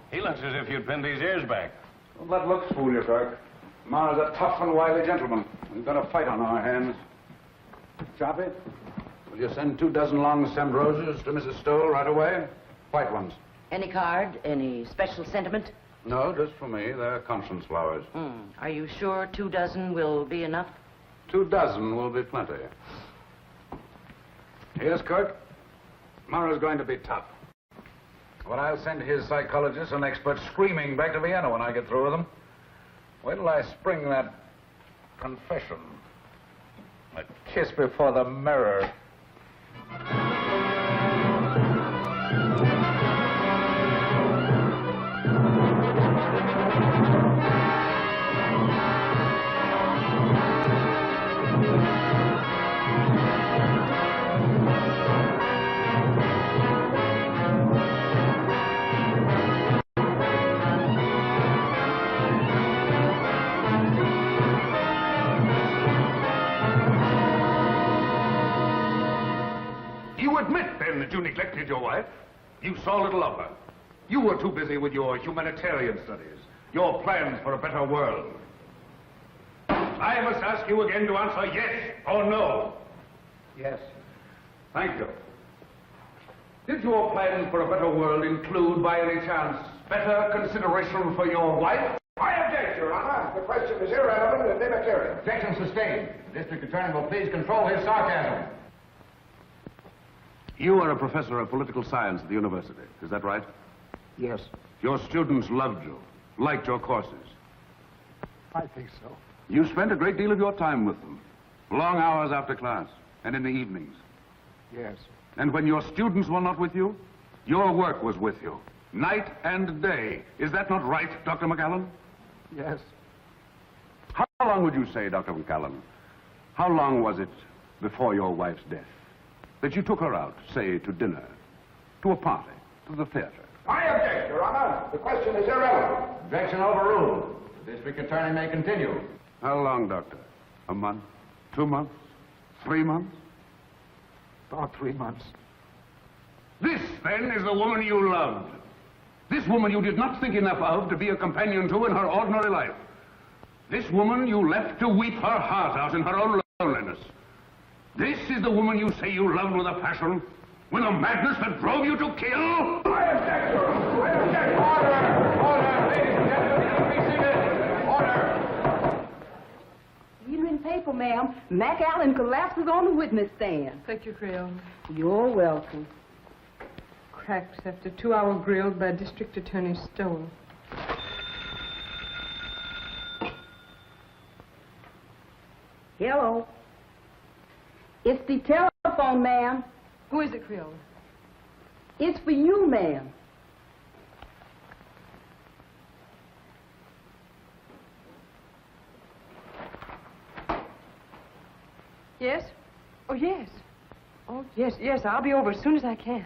He looks as if you'd pinned his ears back. Don't let looks fool you, Kirk. Ma's a tough and wily gentleman. We've got a fight on our hands. Choppy, will you send 24 long stemmed roses to Mrs. Stowell right away? White ones. Any card? Any special sentiment? No, just for me. They're conscience flowers. Are you sure 24 will be enough? 24 will be plenty. Yes, Kirk. Mara's going to be tough. But I'll send his psychologist and experts screaming back to Vienna when I get through with them. Wait till I spring that confession. A kiss before the mirror. That you neglected your wife. You saw little of her. You were too busy with your humanitarian studies, your plans for a better world. I must ask you again to answer yes or no. Yes. Thank you. Did your plans for a better world include, by any chance, better consideration for your wife? I object, Your Honor. The question is irrelevant and immaterial. Objection sustained. The district attorney will please control his sarcasm. You are a professor of political science at the university, is that right? Yes, Your students loved you, liked your courses. I think so. You spent a great deal of your time with them, long hours after class and in the evenings. Yes. And when your students were not with you, your work was with you, night and day. Is that not right, Dr. McAllen? Yes. How long would you say, Dr. McAllen, how long was it before your wife's death that you took her out, say, to dinner, to a party, to the theater? I object, Your Honor. The question is irrelevant. Objection overruled. The district attorney may continue. How long, Doctor? A month? 2 months? 3 months? About 3 months. This, then, is the woman you loved. This woman you did not think enough of to be a companion to in her ordinary life. This woman you left to weep her heart out in her own loneliness. This is the woman you say you loved with a passion, with a madness that drove you to kill? I object, Your Honor. I object. Order! Order! Ladies and gentlemen, please be seated. Order! Evening paper, ma'am. McAllen collapses on the witness stand. Thank you, Creole. You're welcome. Cracks after 2-hour grill by District Attorney Stowell. Hello. It's the telephone, ma'am. Who is it, Creole? It's for you, ma'am. Yes? Oh, yes. Oh, yes, yes. I'll be over as soon as I can.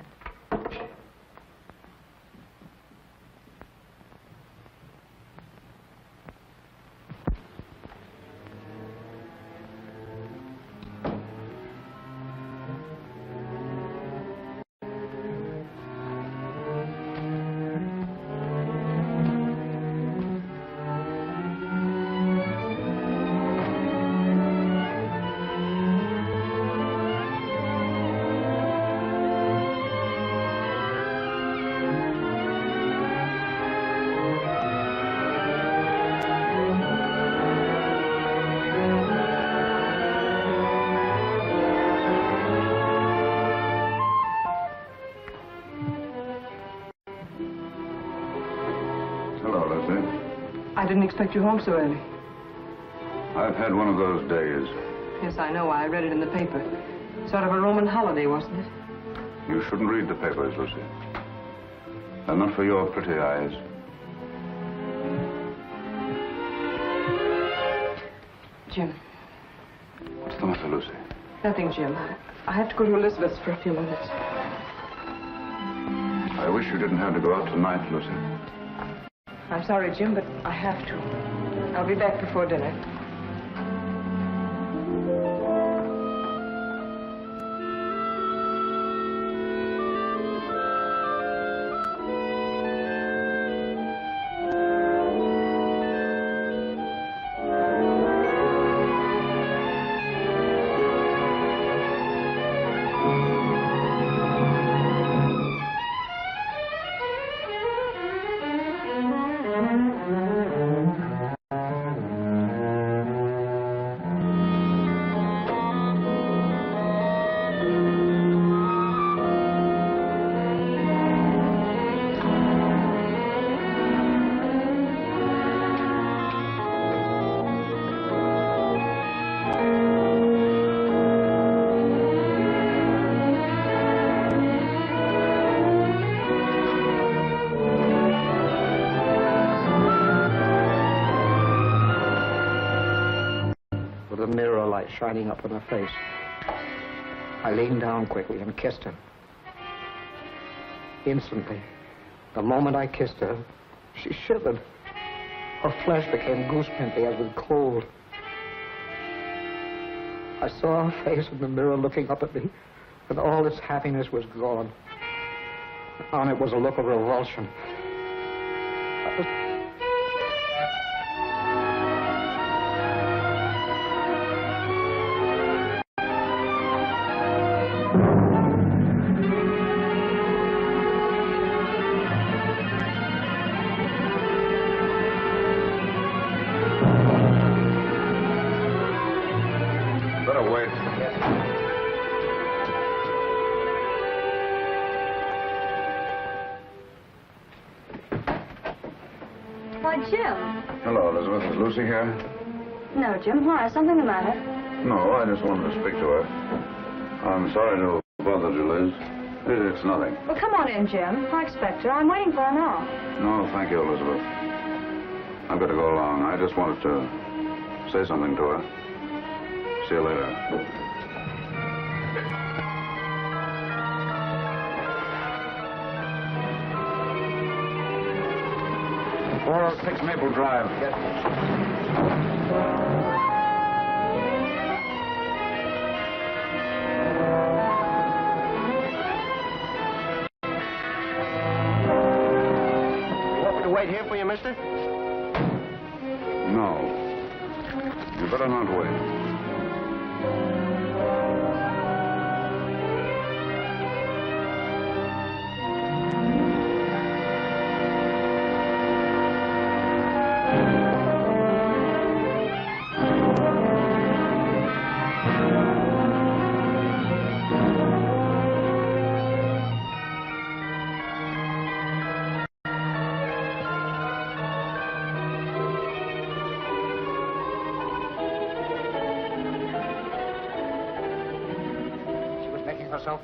didn't expect you home so early. I've had one of those days. Yes, I know. I read it in the paper. Sort of a Roman holiday, wasn't it? You shouldn't read the papers, Lucy. They're not for your pretty eyes. Jim. What's the matter, Lucy? Nothing, Jim. I have to go to Elizabeth's for a few minutes. I wish you didn't have to go out tonight, Lucy. I'm sorry, Jim, but I have to. I'll be back before dinner. Shining up on her face. I leaned down quickly and kissed her. Instantly, the moment I kissed her, she shivered. Her flesh became goose-pimply as with cold. I saw her face in the mirror looking up at me, and all its happiness was gone. On it was a look of revulsion. Why, Jim. Hello, Elizabeth. Is Lucy here? No, Jim. Why? Something the matter? No, I just wanted to speak to her. I'm sorry to have bothered you, Liz. It's nothing. Well, come on in, Jim. I expect her. I'm waiting for her now. No, thank you, Elizabeth. I've got to go along. I just wanted to say something to her. See you later. 406 Maple Drive. Yes. You want me to wait here for you, mister? No. You better not wait.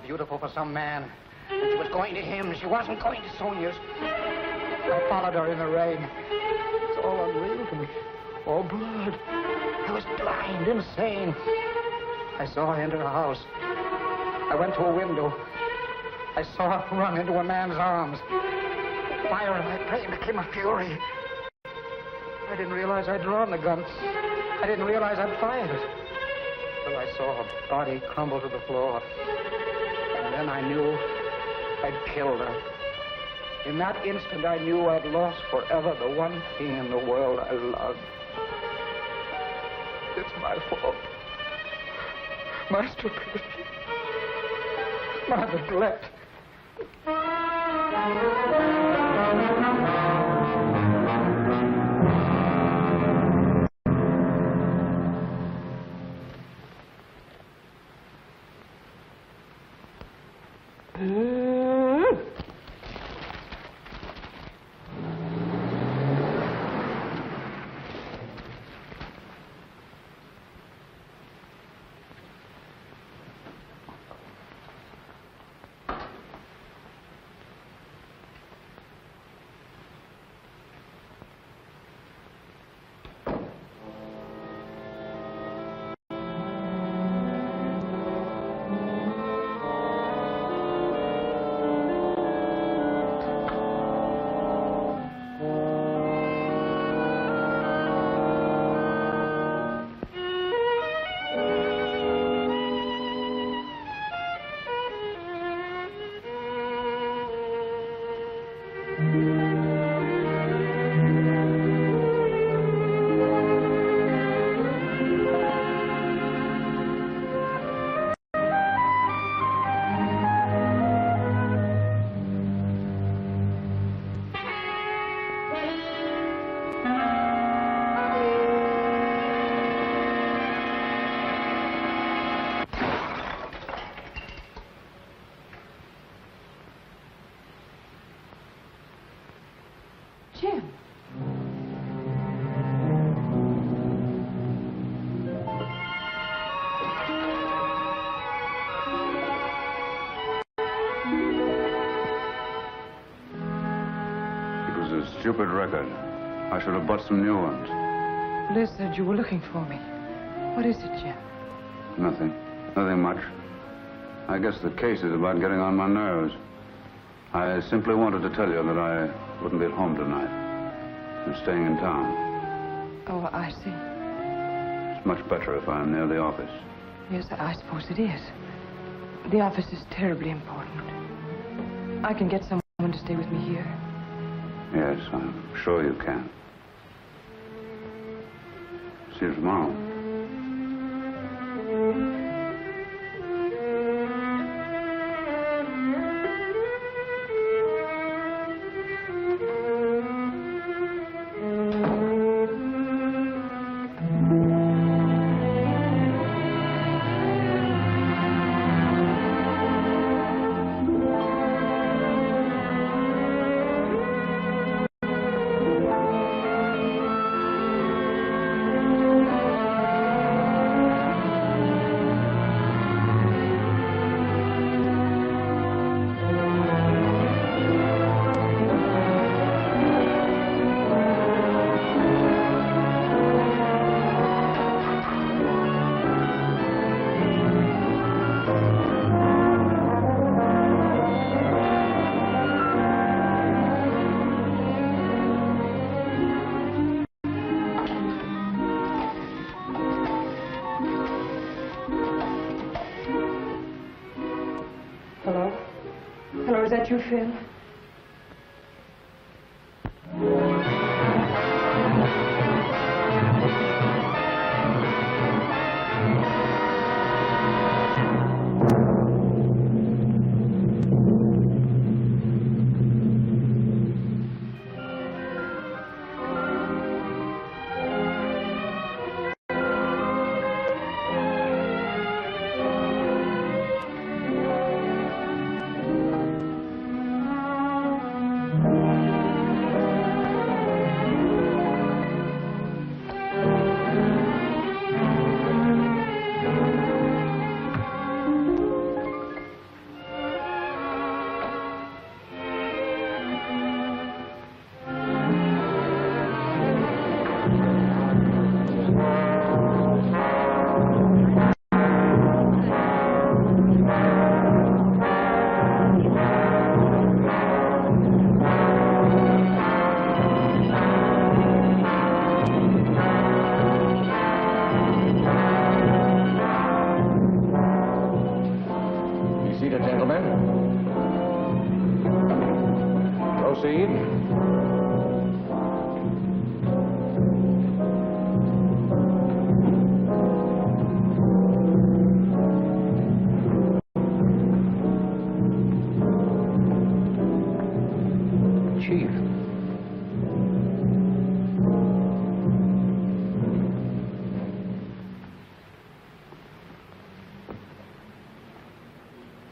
Beautiful for some man. And she was going to him. She wasn't going to Sonia's. I followed her in the rain. It's all unreal to me. All blood. I was blind, insane. I saw her enter a house. I went to a window. I saw her run into a man's arms. Fire in my brain became a fury. I didn't realize I'd drawn the gun. I didn't realize I'd fired it. Till I saw her body crumble to the floor. And then I knew I'd killed her. In that instant, I knew I'd lost forever the one thing in the world I loved. It's my fault. My stupidity. My neglect. stupid record. I should have bought some new ones. Liz said you were looking for me. What is it, Jim? Nothing. Nothing much. I guess the case is about getting on my nerves. I simply wanted to tell you that I wouldn't be at home tonight. I'm staying in town. Oh, I see. It's much better if I'm near the office. Yes, I suppose it is. The office is terribly important. I can get someone to stay with me here. Yes, I'm sure you can. See you tomorrow. Is that you, Phil?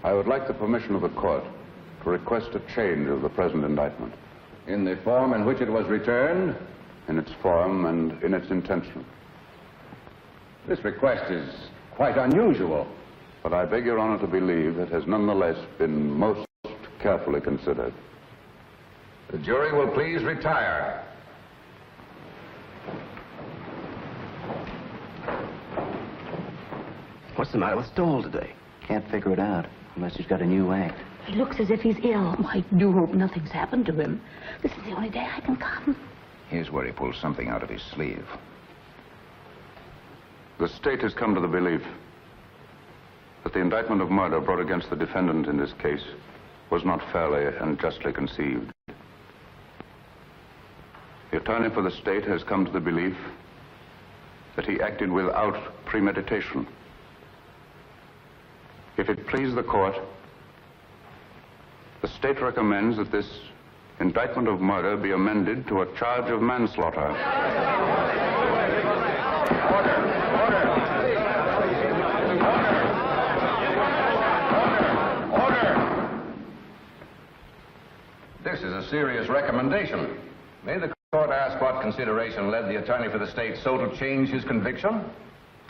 I would like the permission of the court to request a change of the present indictment. In the form in which it was returned? In its form and in its intention. This request is quite unusual. But I beg Your Honor to believe it has nonetheless been most carefully considered. The jury will please retire. What's the matter with Stowell today? Can't figure it out, unless he's got a new act. He looks as if he's ill. Oh, I do hope nothing's happened to him. This is the only day I can come. Here's where he pulls something out of his sleeve. The state has come to the belief that the indictment of murder brought against the defendant in this case was not fairly and justly conceived. The attorney for the state has come to the belief that he acted without premeditation. If it please the court, the state recommends that this indictment of murder be amended to a charge of manslaughter. This is a serious recommendation. May the court ask what consideration led the attorney for the state so to change his conviction?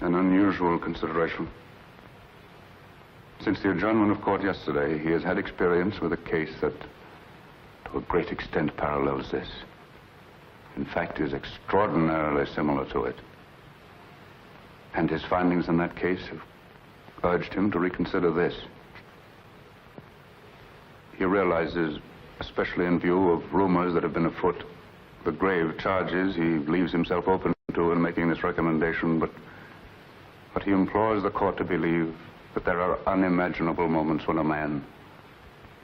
An unusual consideration. Since the adjournment of court yesterday, he has had experience with a case that, to a great extent, parallels this. In fact, is extraordinarily similar to it. And his findings in that case have urged him to reconsider this. He realizes, especially in view of rumors that have been afoot, the grave charges he leaves himself open to in making this recommendation, but he implores the court to believe that there are unimaginable moments when a man,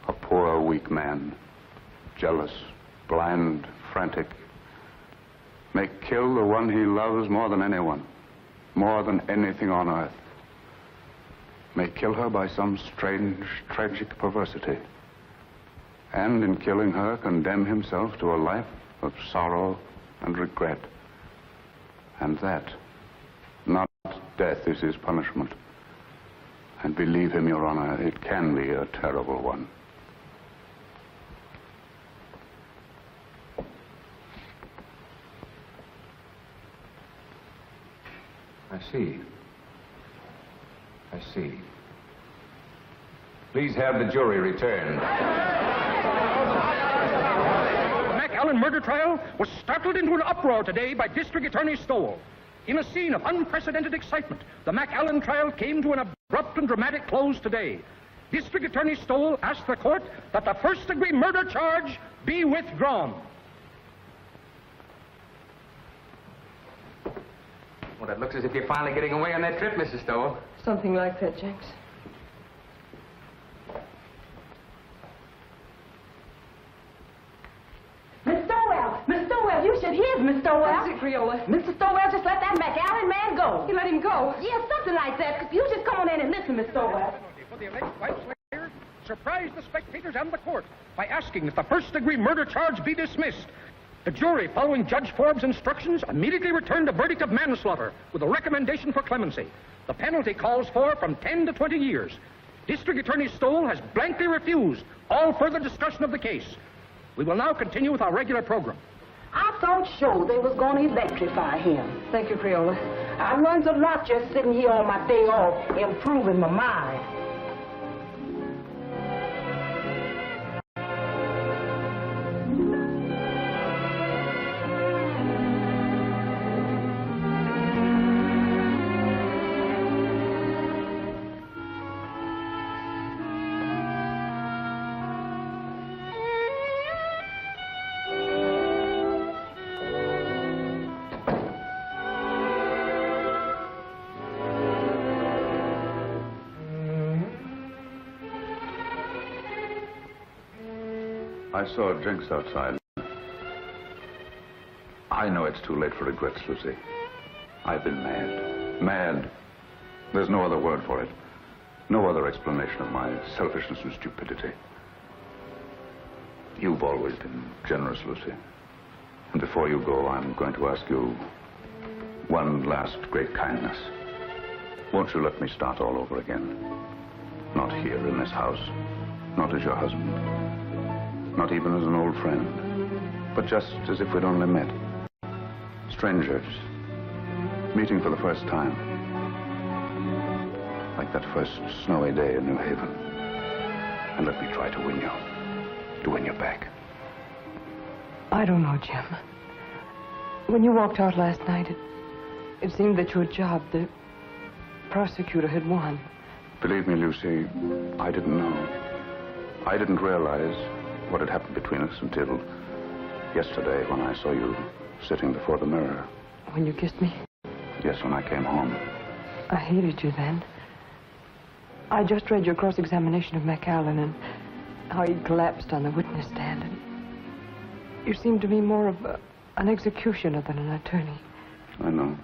a poor, weak man, jealous, blind, frantic, may kill the one he loves more than anyone, more than anything on earth, may kill her by some strange, tragic perversity, and in killing her condemn himself to a life of sorrow and regret. And that, not death, is his punishment. And believe him, Your Honor, it can be a terrible one. I see. I see. Please have the jury returned. The McAllen murder trial was startled into an uproar today by District Attorney Stowell. In a scene of unprecedented excitement, the McAllen trial came to an abrupt and dramatic close today. District Attorney Stowell asked the court that the first-degree murder charge be withdrawn. Well, it looks as if you're finally getting away on that trip, Mrs. Stowell. Something like that, Jenks. Miss Stowell! Miss Stowell, you should hear Miss Stowell. That's it, Creola. Mr. Stowell just let that McAllen man go. You let him go? Yeah, something like that. You just come on in and listen, Miss Stowell. For the alleged wife slayer, surprised the spectators and the court by asking that the first-degree murder charge be dismissed. The jury, following Judge Forbes' instructions, immediately returned a verdict of manslaughter with a recommendation for clemency. The penalty calls for from 10 to 20 years. District Attorney Stowell has blankly refused all further discussion of the case. We will now continue with our regular program. I thought sure they was going to electrify him. Thank you, Creola. I learned a lot just sitting here on my day off, improving my mind. I saw Jenks outside. I know it's too late for regrets, Lucy. I've been mad. Mad. There's no other word for it. No other explanation of my selfishness and stupidity. You've always been generous, Lucy. And before you go, I'm going to ask you one last great kindness. Won't you let me start all over again? Not here in this house. Not as your husband. Not even as an old friend, but just as if we'd only met. Strangers, meeting for the first time. Like that first snowy day in New Haven. And let me try to win you back. I don't know, Jim. When you walked out last night, it seemed that your job, the prosecutor, had won. Believe me, Lucy, I didn't know. I didn't realize what had happened between us until yesterday when I saw you sitting before the mirror. When you kissed me? Yes, when I came home. I hated you then. I just read your cross-examination of McAllen and how he collapsed on the witness stand. And you seemed to me more of an executioner than an attorney. I know.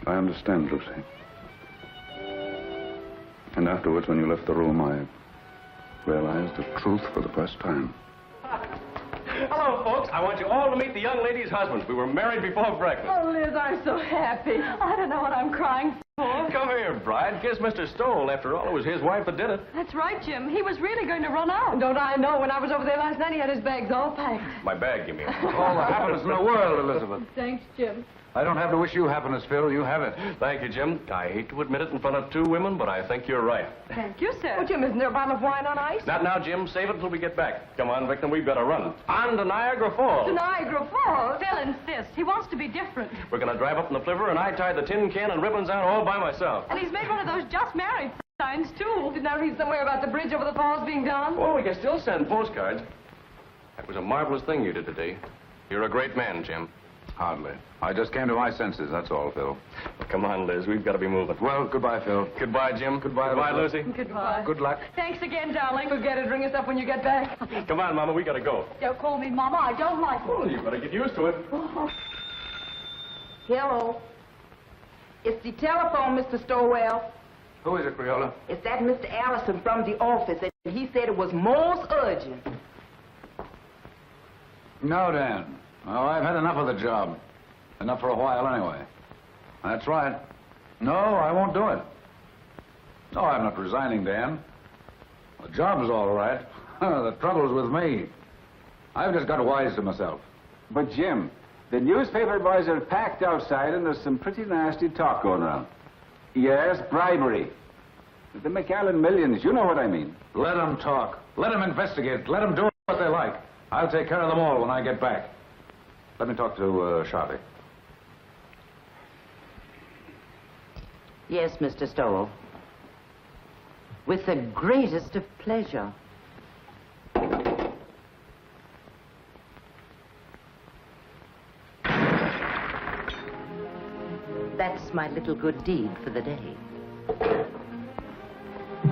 I understand, Lucy. And afterwards, when you left the room, I realized the truth for the first time. Hello, folks. I want you all to meet the young lady's husband. We were married before breakfast. Oh, Liz, I'm so happy. I don't know what I'm crying for. Come here, bride. Kiss Mr. Stowell. After all, it was his wife that did it. That's right, Jim. He was really going to run out. Don't I know? When I was over there last night, he had his bags all packed. My bag, you mean? All the happiness in the world, Elizabeth. Thanks, Jim. I don't have to wish you happiness, Phil. You have it. Thank you, Jim. I hate to admit it in front of two women, but I think you're right. Thank you, sir. Oh, Jim, isn't there a bottle of wine on ice? Not now, Jim. Save it until we get back. Come on, Victor. We've got to run. On to Niagara Falls. To Niagara Falls? Phil insists. He wants to be different. We're going to drive up in the flivver, and I tie the tin can and ribbons out all by myself. And he's made one of those just married signs, too. Didn't I read somewhere about the bridge over the falls being done? Well, we can still send postcards. That was a marvelous thing you did today. You're a great man, Jim. Hardly. I just came to my senses, that's all, Phil. Well, come on, Liz. We've got to be moving. Well, goodbye, Phil. Goodbye, Jim. Goodbye, Lucy. Goodbye. Good luck. Thanks again, darling. Forget it. Ring us up when you get back. Come on, Mama. We got to go. Don't call me Mama. I don't like it. Well, you better get used to it. Hello. It's the telephone, Mr. Stowell. Who is it, Creola? It's that Mr. Allison from the office, and he said it was most urgent. No, Dan. Oh, I've had enough of the job. Enough for a while, anyway. That's right. No, I won't do it. No, I'm not resigning, Dan. The job's all right. The trouble's with me. I've just got wise to myself. But, Jim, the newspaper boys are packed outside, and there's some pretty nasty talk going around. Yes, bribery. The McAllen millions, you know what I mean. Let them talk. Let them investigate. Let them do what they like. I'll take care of them all when I get back. Let me talk to Sharpie. Yes, Mr. Stowell. With the greatest of pleasure. That's my little good deed for the day.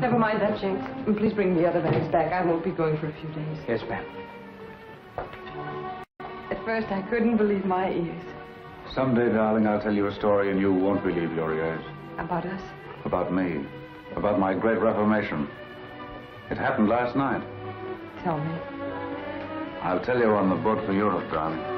Never mind that, Jinx. And please bring the other bags back. I won't be going for a few days. Yes, ma'am. At first, I couldn't believe my ears. Someday, darling, I'll tell you a story and you won't believe your ears. About us? About me. About my great reformation. It happened last night. Tell me. I'll tell you on the boat for Europe, darling.